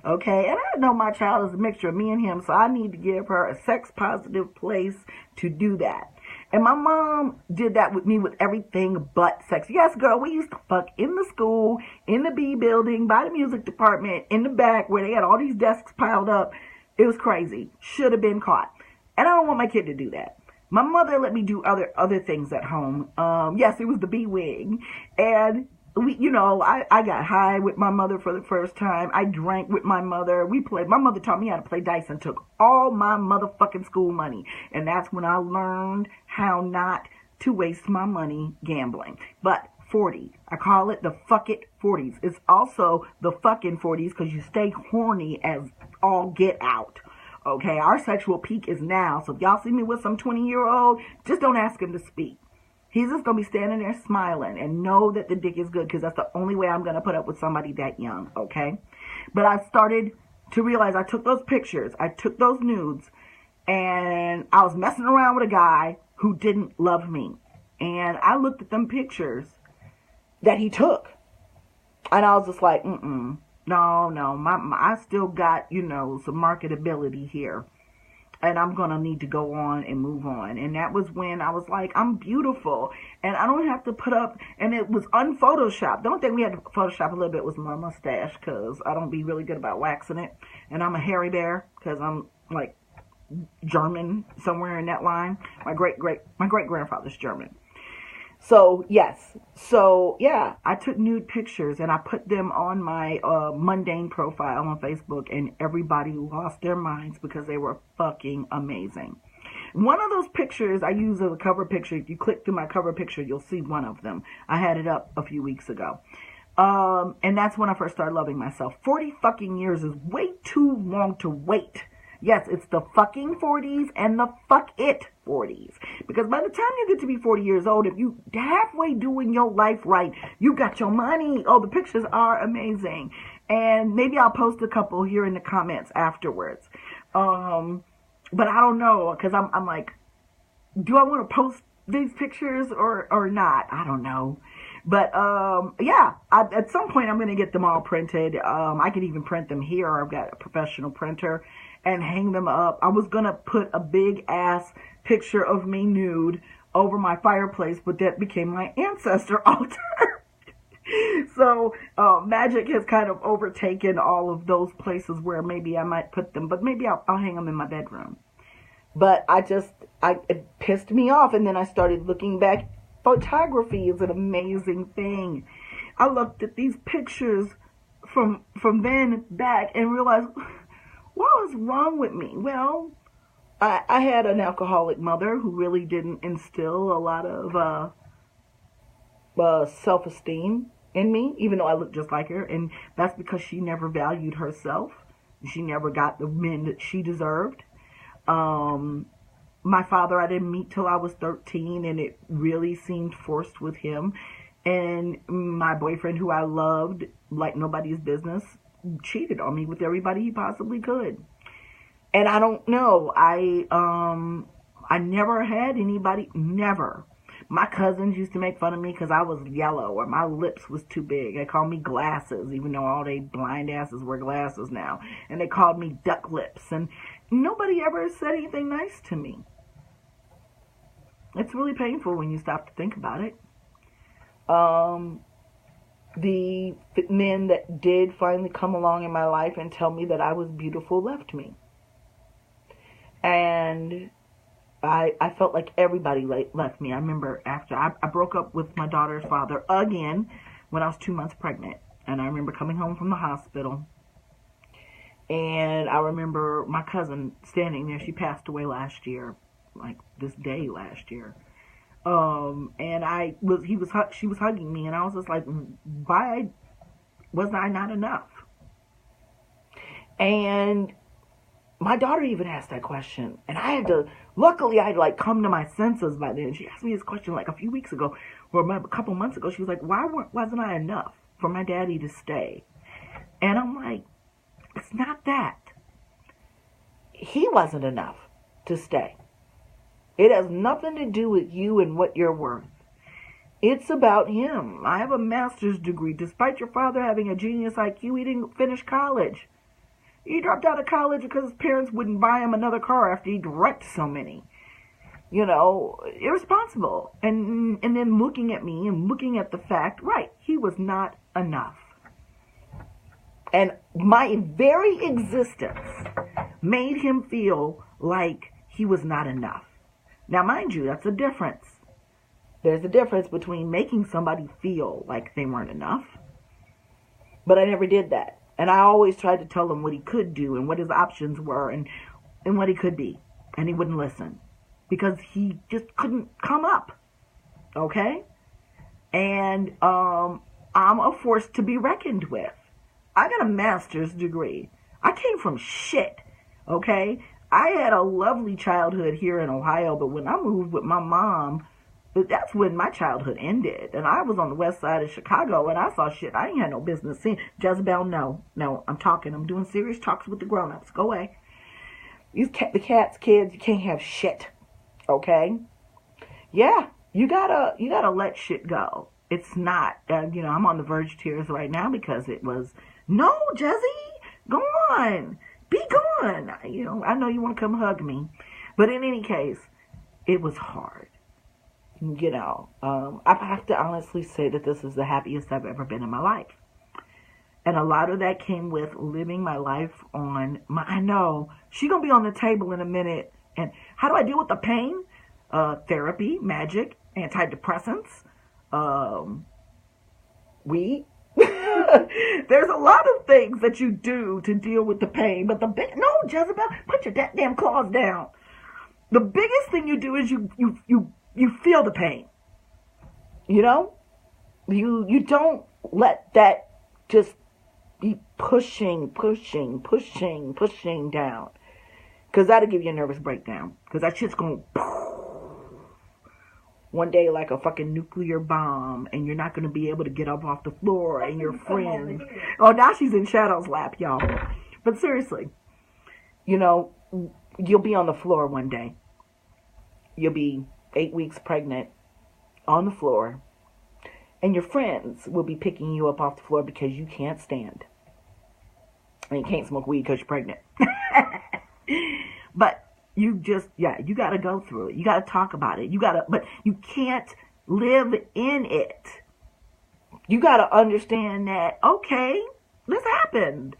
Okay, and I know my child is a mixture of me and him, so I need to give her a sex positive place to do that. And my mom did that with me with everything but sex. Yes, girl, we used to fuck in the school, in the B building, by the music department, in the back where they had all these desks piled up. It was crazy. Should have been caught. And I don't want my kid to do that. My mother let me do other things at home. Yes, it was the B wing. And I got high with my mother for the first time. I drank with my mother. My mother taught me how to play dice and took all my motherfucking school money. And that's when I learned how not to waste my money gambling. But 40, I call it the fuck it 40s. It's also the fucking 40s because you stay horny as all get out. Okay, our sexual peak is now. So if y'all see me with some 20-year-old, just don't ask him to speak. He's just going to be standing there smiling and know that the dick is good, because that's the only way I'm going to put up with somebody that young, okay? But I started to realize I took those pictures, I took those nudes, and I was messing around with a guy who didn't love me. And I looked at them pictures that he took, and I was just like, no, I still got, some marketability here. And I'm going to need to go on and move on. And that was when I was like, I'm beautiful. And I don't have to put up, and it was unphotoshopped. The only thing we had to Photoshop a little bit was my mustache, because I don't be really good about waxing it. And I'm a hairy bear, because I'm like German somewhere in that line. My great grandfather's German. So, yes. So, yeah, I took nude pictures and I put them on my mundane profile on Facebook, and everybody lost their minds because they were fucking amazing. One of those pictures I use as a cover picture. If you click through my cover picture, you'll see one of them. I had it up a few weeks ago. And that's when I first started loving myself. 40 fucking years is way too long to wait. Yes, it's the fucking 40s and the fuck it 40s. Because by the time you get to be 40 years old, if you halfway doing your life right, you got your money. Oh, the pictures are amazing. And maybe I'll post a couple here in the comments afterwards. But I don't know, because I'm like, do I want to post these pictures or not? I don't know. But, yeah, at some point I'm going to get them all printed. I could even print them here. I've got a professional printer, and hang them up. I was going to put a big ass picture of me nude over my fireplace, but that became my ancestor altar. So magic has kind of overtaken all of those places where maybe I might put them, but maybe I'll hang them in my bedroom. But it pissed me off, and then I started looking back. Photography is an amazing thing. I looked at these pictures from then back and realized, what was wrong with me? Well, I had an alcoholic mother who really didn't instill a lot of self-esteem in me, even though I looked just like her. And that's because she never valued herself. She never got the men that she deserved. My father I didn't meet till I was 13, and it really seemed forced with him. And my boyfriend, who I loved like nobody's business, cheated on me with everybody he possibly could. And I don't know, I never had anybody, never. My cousins used to make fun of me because I was yellow or my lips was too big. They called me glasses, even though all they blind asses wear glasses now. And they called me duck lips. And nobody ever said anything nice to me. It's really painful when you stop to think about it. The men that did finally come along in my life and tell me that I was beautiful left me. And I felt like everybody left me. I remember after I broke up with my daughter's father again when I was 2 months pregnant. And I remember coming home from the hospital. And I remember my cousin standing there. She passed away last year, like this day last year. And she was hugging me, and I was just like, why was I not enough? And my daughter even asked that question, and luckily I had like come to my senses by then. She asked me this question like a few weeks ago, or a couple months ago. She was like, why wasn't I enough for my daddy to stay? And I'm like, it's not that. He wasn't enough to stay. It has nothing to do with you and what you're worth. It's about him. I have a master's degree. Despite your father having a genius IQ, he didn't finish college. He dropped out of college because his parents wouldn't buy him another car after he'd wrecked so many. You know, irresponsible. And then looking at me and looking at the fact, right, he was not enough. And my very existence made him feel like he was not enough. Now, mind you, that's a difference. There's a difference between making somebody feel like they weren't enough. But I never did that. And I always tried to tell him what he could do and what his options were and what he could be. And he wouldn't listen. Because he just couldn't come up. Okay? And I'm a force to be reckoned with. I got a master's degree. I came from shit. Okay? I had a lovely childhood here in Ohio, but when I moved with my mom, that's when my childhood ended. And I was on the west side of Chicago, and I saw shit I ain't had no business seeing. Jezebel, no, I'm doing serious talks with the grown-ups. Go away. The kids, you can't have shit, okay? Yeah, you gotta let shit go. It's not, I'm on the verge of tears right now because it was, no, Jezzy, go on. Be gone. I know you want to come hug me. But in any case, it was hard. I have to honestly say that this is the happiest I've ever been in my life. And a lot of that came with living my life on I know, she's going to be on the table in a minute. And how do I deal with the pain? Therapy, magic, antidepressants, weed. There's a lot of things that you do to deal with the pain, but no, Jezebel, put your damn claws down. The biggest thing you do is you feel the pain. You don't let that just be pushing down, because that'll give you a nervous breakdown. Because that shit's going one day like a fucking nuclear bomb, and you're not going to be able to get up off the floor, and your friends. Oh, now she's in Shadow's lap, y'all. But seriously, you'll be on the floor one day. You'll be 8 weeks pregnant on the floor, and your friends will be picking you up off the floor because you can't stand. And you can't smoke weed because you're pregnant. But you got to go through it. You got to talk about it. But you can't live in it. You got to understand that, okay, this happened.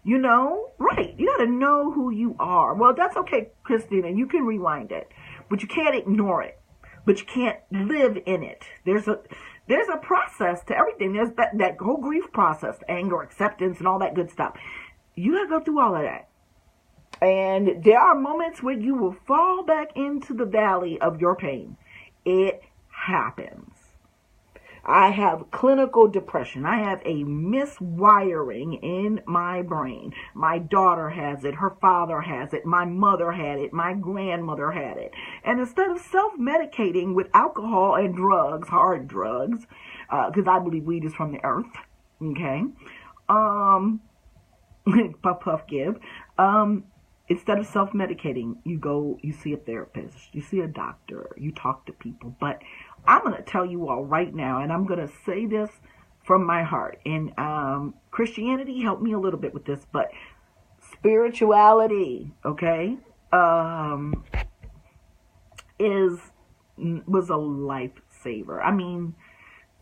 You know, right. You got to know who you are. Well, that's okay, Christina. You can rewind it, but you can't ignore it. But you can't live in it. There's a process to everything. There's that whole grief process, anger, acceptance, and all that good stuff. You got to go through all of that. And there are moments where you will fall back into the valley of your pain. It happens. I have clinical depression. I have a miswiring in my brain. My daughter has it. Her father has it. My mother had it. My grandmother had it. And instead of self-medicating with alcohol and drugs, hard drugs, because I believe weed is from the earth, okay, puff, puff, give, instead of self-medicating, you see a therapist, you see a doctor, you talk to people. But I'm going to tell you all right now, and I'm going to say this from my heart. And Christianity helped me a little bit with this, but spirituality, okay, was a lifesaver. I mean,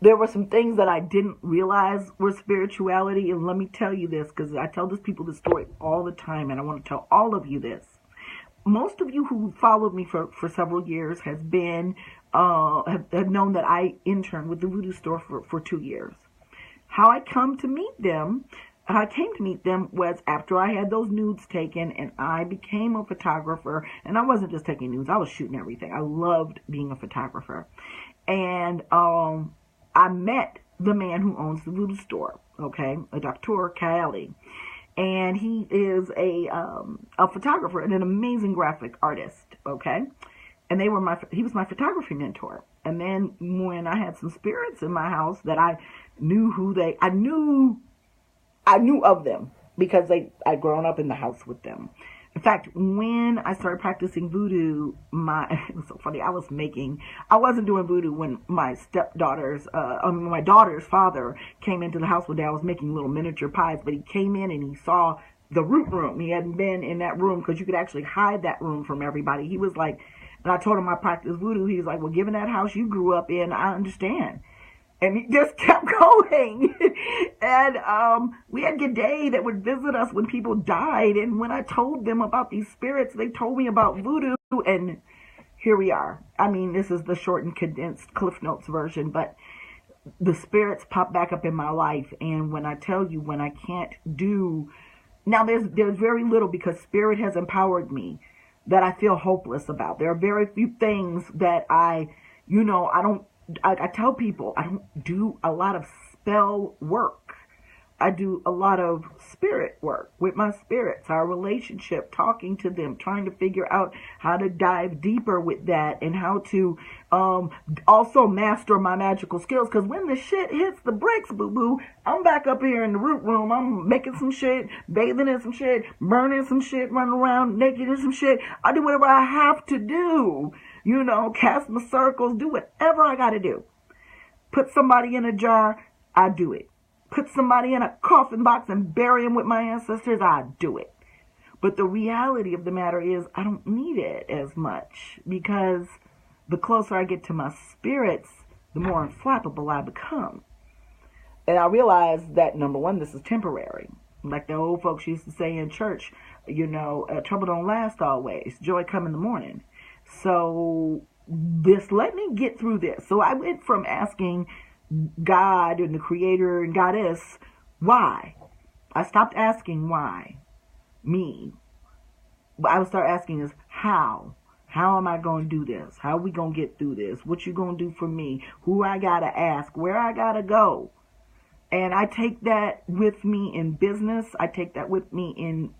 there were some things that I didn't realize were spirituality, and let me tell you this, because I tell people this story all the time, and I want to tell all of you this. Most of you who followed me for several years have known that I interned with the Voodoo Store for 2 years. How I came to meet them was after I had those nudes taken, and I became a photographer. And I wasn't just taking nudes; I was shooting everything. I loved being a photographer, and I met the man who owns the Voodoo Store. Okay, a Dr. Kali. And he is a photographer and an amazing graphic artist, okay? And he was my photography mentor. And then when I had some spirits in my house that I knew I knew of them because I'd grown up in the house with them. In fact, when I started practicing voodoo, it was so funny. I wasn't doing voodoo when my my daughter's father came into the house one day. I was making little miniature pies, but he came in and he saw the root room. He hadn't been in that room because you could actually hide that room from everybody. He was like, and I told him I practiced voodoo. He was like, well, given that house you grew up in, I understand. And he just kept going. And we had G'day that would visit us when people died. And when I told them about these spirits, they told me about voodoo. And here we are. I mean, this is the short and condensed Cliff Notes version. But the spirits pop back up in my life. And when I tell you, when I can't do... Now, there's very little, because Spirit has empowered me, that I feel hopeless about. There are very few things that I tell people I don't do a lot of spell work. I do a lot of spirit work with my spirits, our relationship, talking to them, trying to figure out how to dive deeper with that and how to also master my magical skills. Because when the shit hits the bricks, boo-boo, I'm back up here in the root room. I'm making some shit, bathing in some shit, burning some shit, running around naked in some shit. I do whatever I have to do. Cast my circles, do whatever I got to do. Put somebody in a jar, I do it. Put somebody in a coffin box and bury them with my ancestors, I do it. But the reality of the matter is I don't need it as much, because the closer I get to my spirits, the more unflappable I become. And I realize that, number one, this is temporary. Like the old folks used to say in church, trouble don't last always. Joy come in the morning. So let me get through this. So I went from asking God and the creator and goddess, why? I stopped asking why, me. But I would start asking is how? How am I going to do this? How are we going to get through this? What you going to do for me? Who I got to ask? Where I got to go? And I take that with me in business. I take that with me in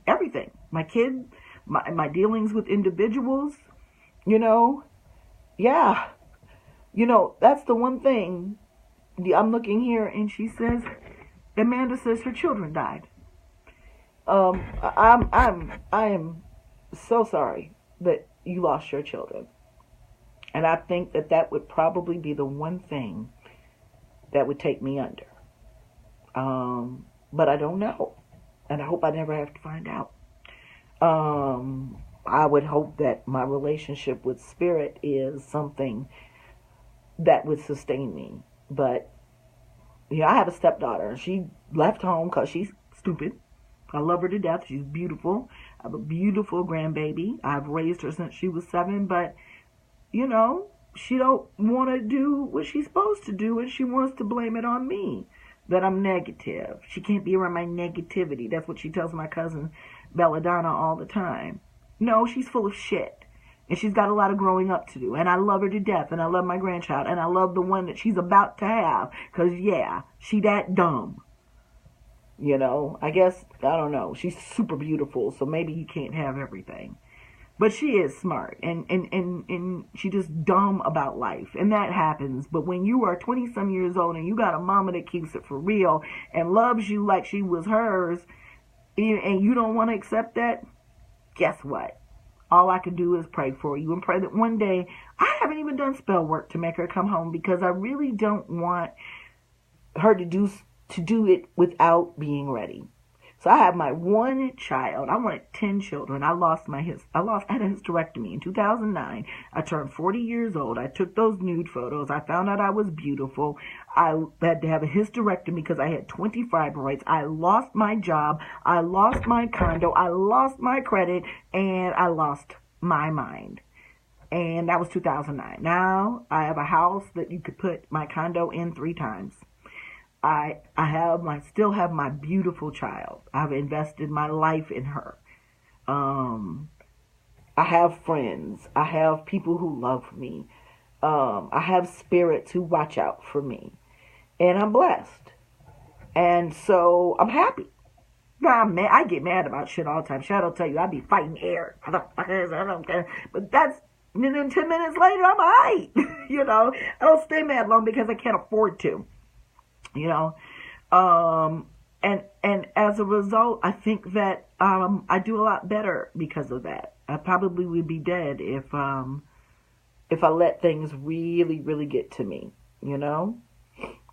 everything. My kid, my dealings with individuals, yeah. That's the one thing. I'm looking here and she says, Amanda says her children died. I am so sorry that you lost your children. And I think that would probably be the one thing that would take me under. But I don't know. And I hope I never have to find out. I would hope that my relationship with Spirit is something that would sustain me. But Yeah, I have a stepdaughter, and she left home because she's stupid. I love her to death. She's beautiful. I have a beautiful grandbaby. I've raised her since she was 7, but you know, she don't want to do what she's supposed to do, and she wants to blame it on me that I'm negative. She can't be around my negativity. That's what she tells my cousin Belladonna all the time. No, she's full of shit. And she's got a lot of growing up to do. And I love her to death. And I love my grandchild. And I love the one that she's about to have. Because, yeah, she that dumb. You know, I guess, I don't know. She's super beautiful. So maybe you can't have everything. But she is smart. And she just dumb about life. And that happens. But when you are 20-some years old and you got a mama that keeps it for real and loves you like she was hers, and you don't want to accept that, guess what? All I can do is pray for you and pray that one day, I haven't even done spell work to make her come home because I really don't want her to do it without being ready. So I have my one child. I wanted 10 children. I had a hysterectomy in 2009. I turned 40 years old. I took those nude photos. I found out I was beautiful. I had to have a hysterectomy because I had 20 fibroids. I lost my job. I lost my condo. I lost my credit. And I lost my mind. And that was 2009. Now I have a house that you could put my condo in 3 times. I still have my beautiful child. I've invested my life in her. I have friends. I have people who love me. I have spirits who watch out for me. And I'm blessed. And so I'm happy. Now, I get mad about shit all the time. Shadow'll tell you I be fighting air. Motherfuckers, I don't care. But and then 10 minutes later, I'm alright. You know, I don't stay mad long because I can't afford to. You know, and as a result, I think that I do a lot better because of that. I probably would be dead if I let things really, really get to me. You know,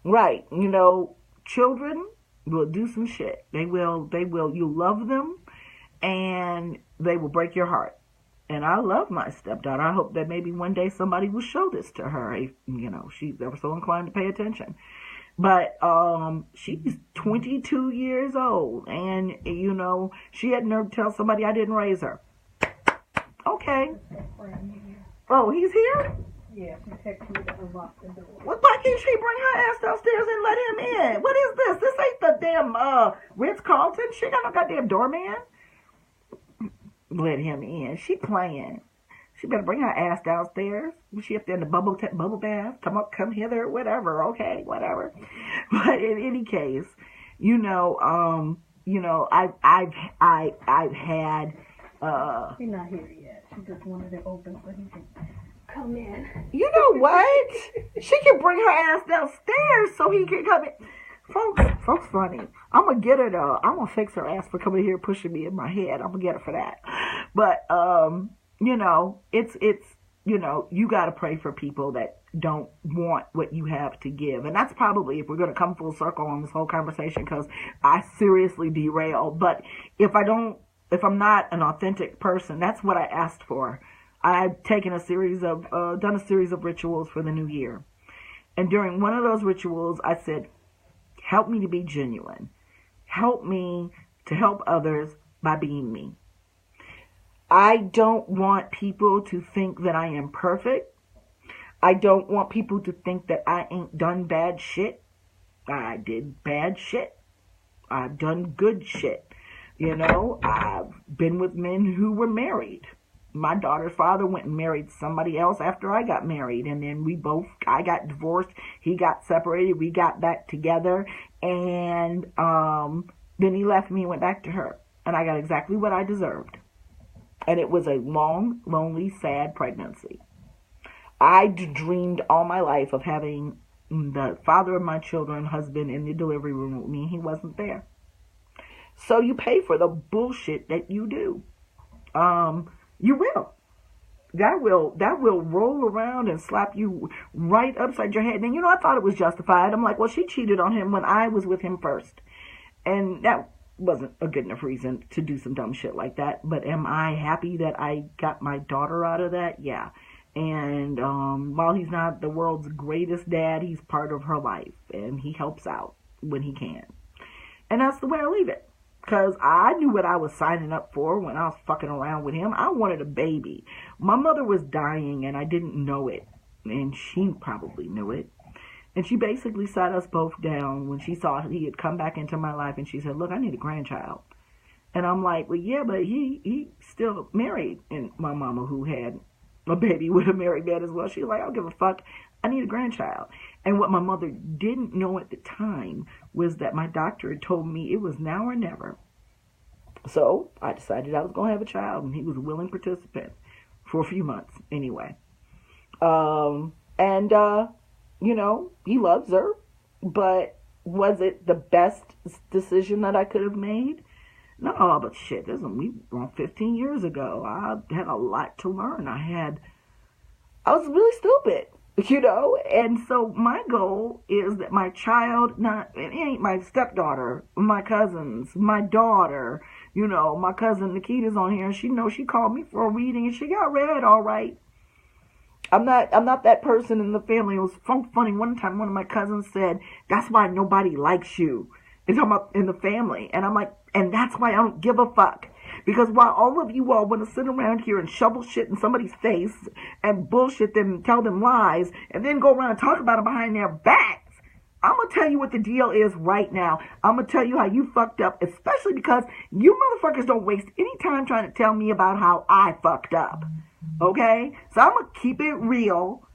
right? You know, children will do some shit. They will. You love them, and they will break your heart. And I love my stepdaughter. I hope that maybe one day somebody will show this to her. If, you know, she's ever so inclined to pay attention. But she's 22 years old, and you know she had nerve to tell somebody I didn't raise her. Okay. Oh, he's here? Yeah, she texted me to unlock the door. Well, why can't she bring her ass downstairs and let him in? What is this? This ain't the damn Ritz-Carlton. She got no goddamn doorman. Let him in. She playing. She better bring her ass downstairs. She up there in the bubble bath. Come hither, whatever. Okay, whatever. But in any case, you know, I've had. She's not here yet. She just wanted to open so he can come in. You know what? She can bring her ass downstairs so he can come in. Folks, funny. I'm gonna get her though. I'm gonna fix her ass for coming here pushing me in my head. I'm gonna get her for that. But you know, it's you know, you got to pray for people that don't want what you have to give. And that's probably, if we're going to come full circle on this whole conversation, because I seriously derailed. But if I'm not an authentic person, that's what I asked for. I've done a series of rituals for the new year. And during one of those rituals, I said, help me to be genuine. Help me to help others by being me. I don't want people to think that I am perfect. I don't want people to think that I ain't done bad shit. I did bad shit. I've done good shit. You know, I've been with men who were married. My daughter's father went and married somebody else after I got married. And then I got divorced. He got separated. We got back together. And then he left me and went back to her. And I got exactly what I deserved. And it was a long, lonely, sad pregnancy. I dreamed all my life of having the father of my children, husband, in the delivery room with me. He wasn't there. So you pay for the bullshit that you do. You will. That will roll around and slap you right upside your head. And you know, I thought it was justified. I'm like, well, she cheated on him when I was with him first. And that wasn't a good enough reason to do some dumb shit like that. But am I happy that I got my daughter out of that? Yeah. And while he's not the world's greatest dad, he's part of her life, and he helps out when he can. And that's the way I leave it. Because I knew what I was signing up for when I was fucking around with him. I wanted a baby. My mother was dying, and I didn't know it. And she probably knew it. And she basically sat us both down when she saw he had come back into my life, and she said, look, I need a grandchild. And I'm like, well, yeah, but he still married. And my mama, who had a baby with a married man as well, she was like, I don't give a fuck. I need a grandchild. And what my mother didn't know at the time was that my doctor had told me it was now or never. So I decided I was going to have a child, and he was a willing participant for a few months anyway. You know, he loves her, but was it the best decision that I could have made? No, but shit, we were 15 years ago. I had a lot to learn. I was really stupid, you know? And so my goal is that my child, it ain't my stepdaughter, my cousins, my daughter, you know, my cousin Nikita's on here, and she called me for a reading, and she got read all right. I'm not that person in the family. It was so funny. One time, one of my cousins said, that's why nobody likes you. It's talking about in the family. And I'm like, and that's why I don't give a fuck. Because while all of you all want to sit around here and shovel shit in somebody's face and bullshit them and tell them lies and then go around and talk about it behind their backs, I'm going to tell you what the deal is right now. I'm going to tell you how you fucked up, especially because you motherfuckers don't waste any time trying to tell me about how I fucked up. Okay? So I'm going to keep it real.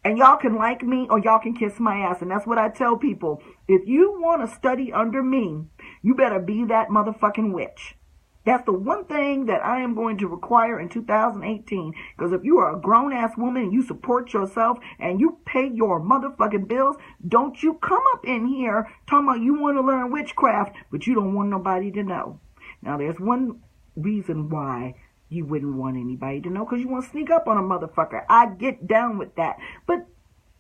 And y'all can like me or y'all can kiss my ass. And that's what I tell people. If you want to study under me, you better be that motherfucking witch. That's the one thing that I am going to require in 2018. Because if you are a grown-ass woman and you support yourself and you pay your motherfucking bills, don't you come up in here talking about you want to learn witchcraft, but you don't want nobody to know. Now, there's one reason why you wouldn't want anybody to know, because you want to sneak up on a motherfucker. I get down with that. But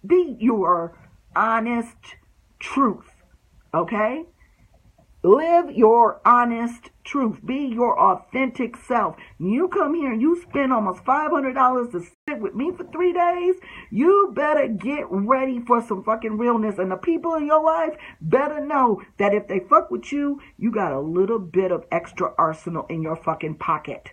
be your honest truth, okay? Live your honest truth. Be your authentic self. You come here and you spend almost $500 to sit with me for 3 days, you better get ready for some fucking realness. And the people in your life better know that if they fuck with you, you got a little bit of extra arsenal in your fucking pocket.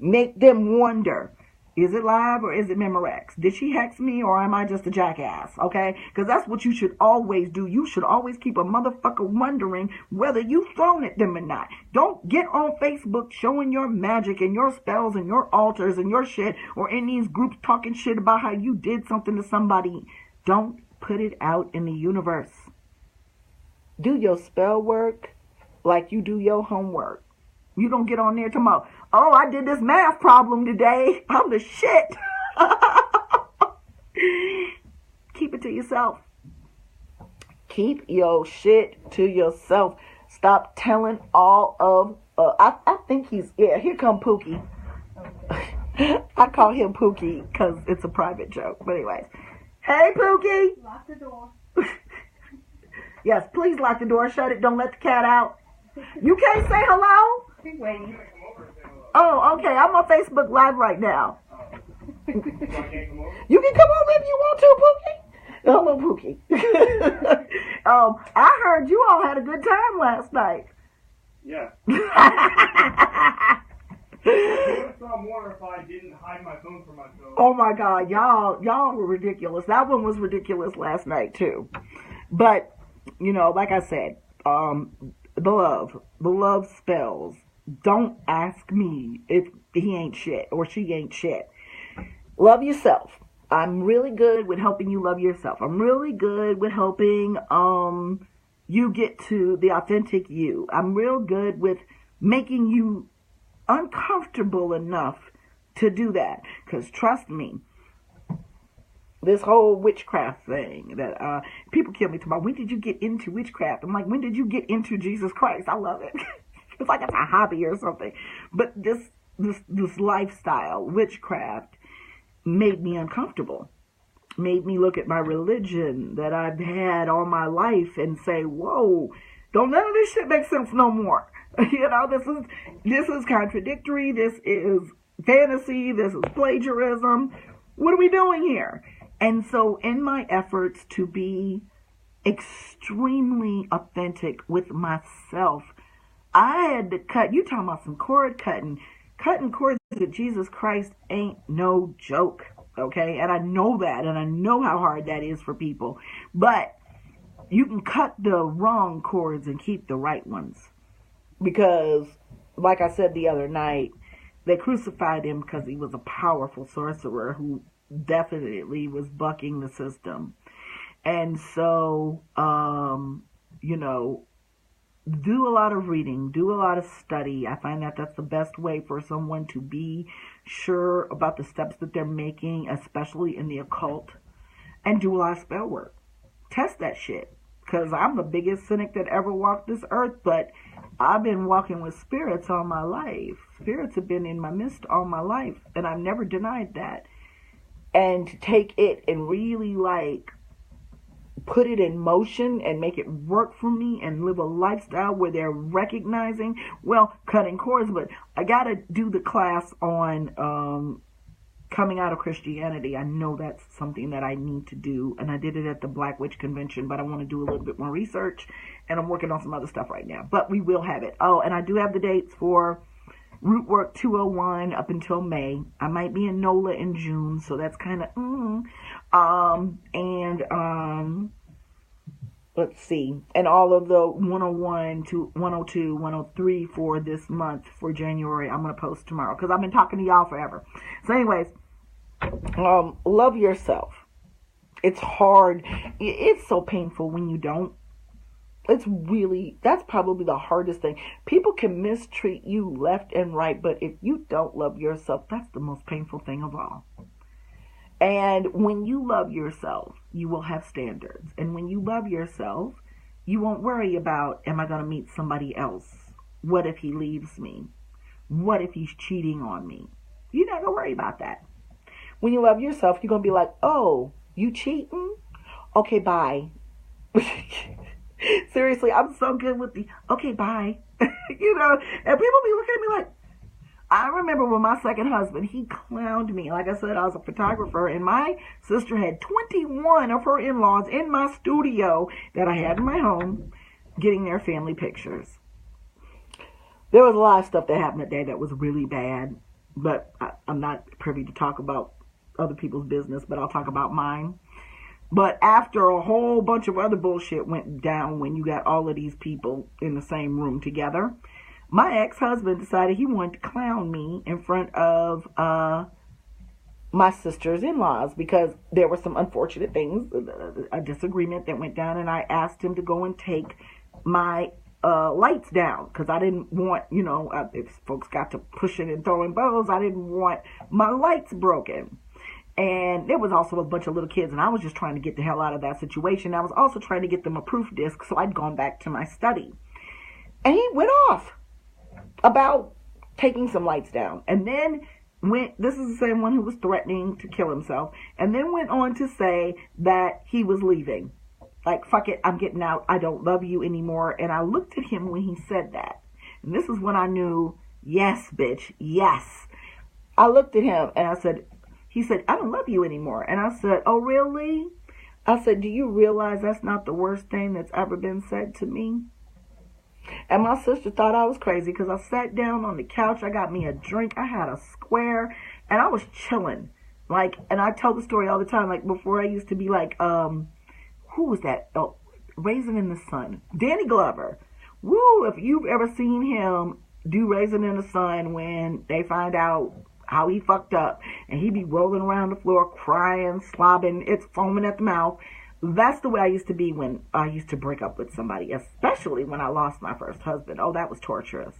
Make them wonder, is it live or is it Memorex? Did she hex me or am I just a jackass? Okay? Because that's what you should always do. You should always keep a motherfucker wondering whether you've thrown at them or not. Don't get on Facebook showing your magic and your spells and your altars and your shit, or in these groups talking shit about how you did something to somebody. Don't put it out in the universe. Do your spell work like you do your homework. You don't get on there talking about, oh, I did this math problem today. I'm the shit. Keep it to yourself. Keep your shit to yourself. Stop telling all of, I think here come Pookie. I call him Pookie because it's a private joke. But anyways. Hey, Pookie. Lock the door. Yes, please lock the door. Shut it. Don't let the cat out. You can't say hello? He's waiting. Oh, okay. I'm on Facebook Live right now. You can come over if you want to, Pookie. Hello, Pookie. I heard you all had a good time last night. Yeah. I would have thought more if I didn't hide my phone from myself. Oh my God, y'all were ridiculous. That one was ridiculous last night too. But, you know, like I said, the love spells. Don't ask me if he ain't shit or she ain't shit. Love yourself. I'm really good with helping you love yourself. I'm really good with helping you get to the authentic you. I'm real good with making you uncomfortable enough to do that. Because trust me, this whole witchcraft thing that people kill me tomorrow. When did you get into witchcraft? I'm like, when did you get into Jesus Christ? I love it. It's like it's a hobby or something. But this lifestyle, witchcraft, made me uncomfortable. Made me look at my religion that I've had all my life and say, whoa, don't none of this shit make sense no more. You know, this is contradictory. This is fantasy. This is plagiarism. What are we doing here? And so in my efforts to be extremely authentic with myself, I had to cut. You talking about some cord cutting. Cutting cords with Jesus Christ ain't no joke, okay? And I know that, and I know how hard that is for people. But you can cut the wrong cords and keep the right ones. Because, like I said the other night, they crucified him because he was a powerful sorcerer who definitely was bucking the system. And so, you know, do a lot of reading, do a lot of study. I find that that's the best way for someone to be sure about the steps that they're making, especially in the occult, and do a lot of spell work. Test that shit, because I'm the biggest cynic that ever walked this earth, but I've been walking with spirits all my life. Spirits have been in my midst all my life, and I've never denied that. And to take it and really like put it in motion and make it work for me and live a lifestyle where they're recognizing, well, cutting cords, but I got to do the class on coming out of Christianity. I know that's something that I need to do, and I did it at the Black Witch Convention, but I want to do a little bit more research, and I'm working on some other stuff right now, but we will have it. Oh, and I do have the dates for Rootwork 201 up until May. I might be in NOLA in June, so that's kind of let's see, and all of the 101 to 102, 103 for this month for January, I'm going to post tomorrow, because I've been talking to y'all forever. So anyways, love yourself. It's hard. It's so painful when you don't. That's probably the hardest thing. People can mistreat you left and right, but if you don't love yourself, that's the most painful thing of all. And when you love yourself, you will have standards. And when you love yourself, you won't worry about, am I going to meet somebody else? What if he leaves me? What if he's cheating on me? You're not going to worry about that. When you love yourself, you're going to be like, oh, you cheating? Okay, bye. Seriously, I'm so good with the, okay, bye. You know, and people be looking at me like, I remember when my second husband, he clowned me. Like I said, I was a photographer, and my sister had 21 of her in-laws in my studio that I had in my home getting their family pictures. There was a lot of stuff that happened that day that was really bad, but I'm not privy to talk about other people's business, but I'll talk about mine. But after a whole bunch of other bullshit went down when you got all of these people in the same room together, my ex-husband decided he wanted to clown me in front of my sister's in-laws because there were some unfortunate things, a disagreement that went down, and I asked him to go and take my lights down because I didn't want, you know, if folks got to pushing and throwing bows, I didn't want my lights broken. And there was also a bunch of little kids, and I was just trying to get the hell out of that situation. I was also trying to get them a proof disc, so I'd gone back to my study. And he went off about taking some lights down, and then this is the same one who was threatening to kill himself, and then went on to say that he was leaving. Like, fuck it, I'm getting out, I don't love you anymore. And I looked at him when he said that, and this is when I knew, yes, bitch, yes. I looked at him, and he said, I don't love you anymore. And I said, oh, really? I said, do you realize that's not the worst thing that's ever been said to me? And my sister thought I was crazy because I sat down on the couch. I got me a drink. I had a square, and I was chilling. Like, and I tell the story all the time. Like, before I used to be like, who was that? Oh, Raisin in the Sun. Danny Glover. Woo, if you've ever seen him do Raisin in the Sun when they find out how he fucked up, and he be rolling around the floor, crying, slobbing, it's foaming at the mouth. That's the way I used to be when I used to break up with somebody, especially when I lost my first husband. Oh, that was torturous.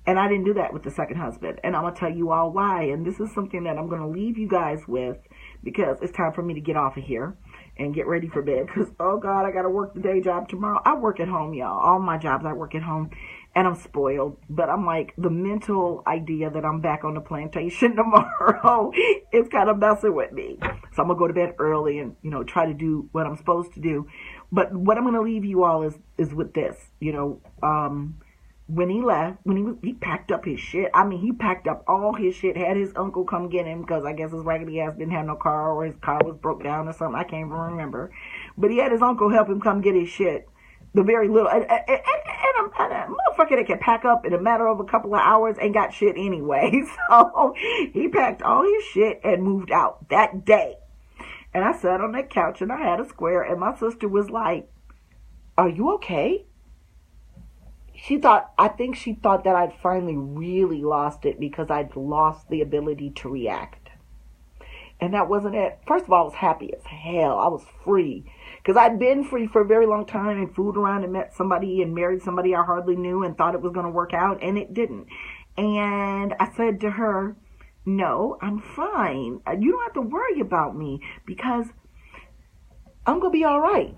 And I didn't do that with the second husband. And I'm going to tell you all why. And this is something that I'm going to leave you guys with because it's time for me to get off of here and get ready for bed. Because, oh, God, I got to work the day job tomorrow. I work at home, y'all. All my jobs, I work at home. And I'm spoiled. But I'm like, the mental idea that I'm back on the plantation tomorrow is kind of messing with me. So I'm going to go to bed early and, you know, try to do what I'm supposed to do. But what I'm going to leave you all is with this. You know, when he left, he packed up his shit. I mean, he packed up all his shit, had his uncle come get him because I guess his raggedy ass didn't have no car or his car was broke down or something. I can't even remember. But he had his uncle help him come get his shit. The very little, and a motherfucker that can pack up in a matter of a couple of hours ain't got shit anyway. So he packed all his shit and moved out that day. And I sat on that couch and I had a square and my sister was like, "Are you okay?" I think she thought that I'd finally really lost it because I'd lost the ability to react. And that wasn't it. First of all, I was happy as hell. I was free. Because I'd been free for a very long time and fooled around and met somebody and married somebody I hardly knew and thought it was going to work out, and it didn't. And I said to her, "No, I'm fine. You don't have to worry about me because I'm going to be all right."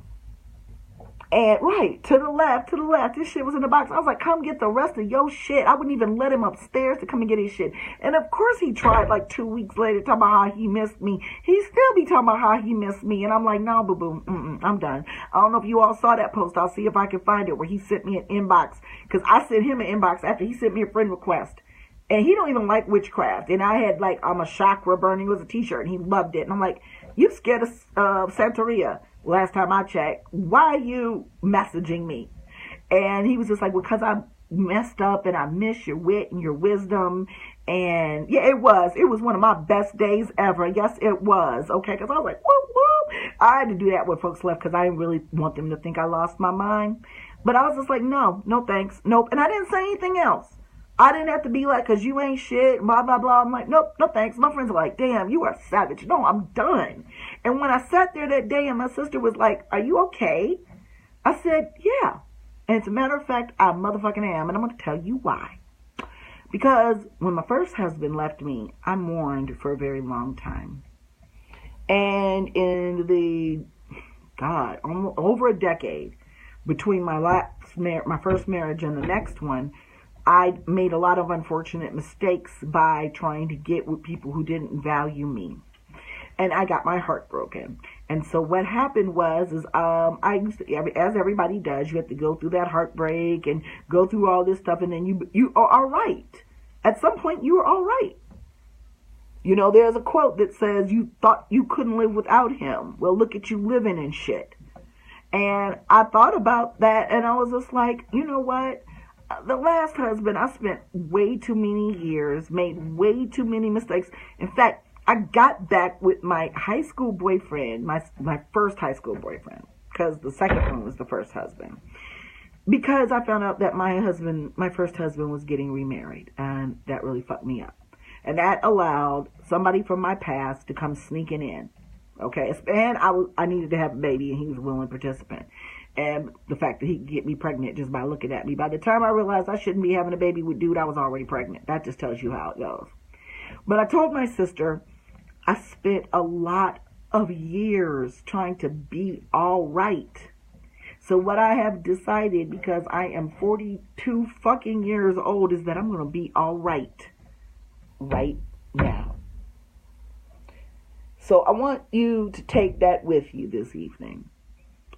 And right, to the left, this shit was in the box. I was like, "Come get the rest of your shit." I wouldn't even let him upstairs to come and get his shit. And of course he tried like 2 weeks later talking about how he missed me. He still be talking about how he missed me. And I'm like, "No, boo-boo, I'm done." I don't know if you all saw that post. I'll see if I can find it where he sent me an inbox. Because I sent him an inbox after he sent me a friend request. And he don't even like witchcraft. And I had like, I'm a chakra burning. It was a t-shirt and he loved it. And I'm like, "You scared of Santeria? Last time I checked, why are you messaging me?" And he was just like, "Well, because I messed up and I miss your wit and your wisdom." And yeah, it was one of my best days ever. Yes, it was. Okay, because I was like, whoop, whoop. I had to do that when folks left because I didn't really want them to think I lost my mind. But I was just like, no thanks, nope. And I didn't say anything else. I didn't have to be like, "Because you ain't shit, blah, blah, blah." I'm like, nope, no thanks. My friends are like, "Damn, you are savage." No, I'm done. And when I sat there that day and my sister was like, "Are you okay?" I said, "Yeah." And as a matter of fact, I motherfucking am. And I'm going to tell you why. Because when my first husband left me, I mourned for a very long time. And in the, over a decade between my first marriage and the next one, I made a lot of unfortunate mistakes by trying to get with people who didn't value me. And I got my heart broken. And so what happened was, I used to, as everybody does, you have to go through that heartbreak and go through all this stuff, and then you are all right. At some point, you are all right. You know, there's a quote that says, "You thought you couldn't live without him. Well, look at you living and shit." And I thought about that, and I was just like, you know what? The last husband, I spent way too many years, made way too many mistakes. In fact, I got back with my high school boyfriend, my first high school boyfriend, because the second one was the first husband. Because I found out that my first husband was getting remarried, and that really fucked me up. And that allowed somebody from my past to come sneaking in. Okay, and I needed to have a baby, and he was a willing participant. And the fact that he could get me pregnant just by looking at me. By the time I realized I shouldn't be having a baby with dude, I was already pregnant. That just tells you how it goes. But I told my sister, I spent a lot of years trying to be all right. So what I have decided, because I am 42 fucking years old, is that I'm going to be all right. Right now. So I want you to take that with you this evening.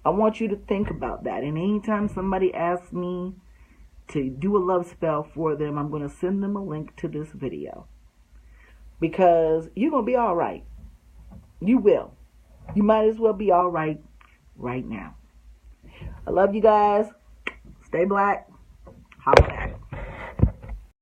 I want you to think about that. And anytime somebody asks me to do a love spell for them, I'm going to send them a link to this video. Because you're going to be all right. You will. You might as well be all right now. I love you guys. Stay black. Holla out.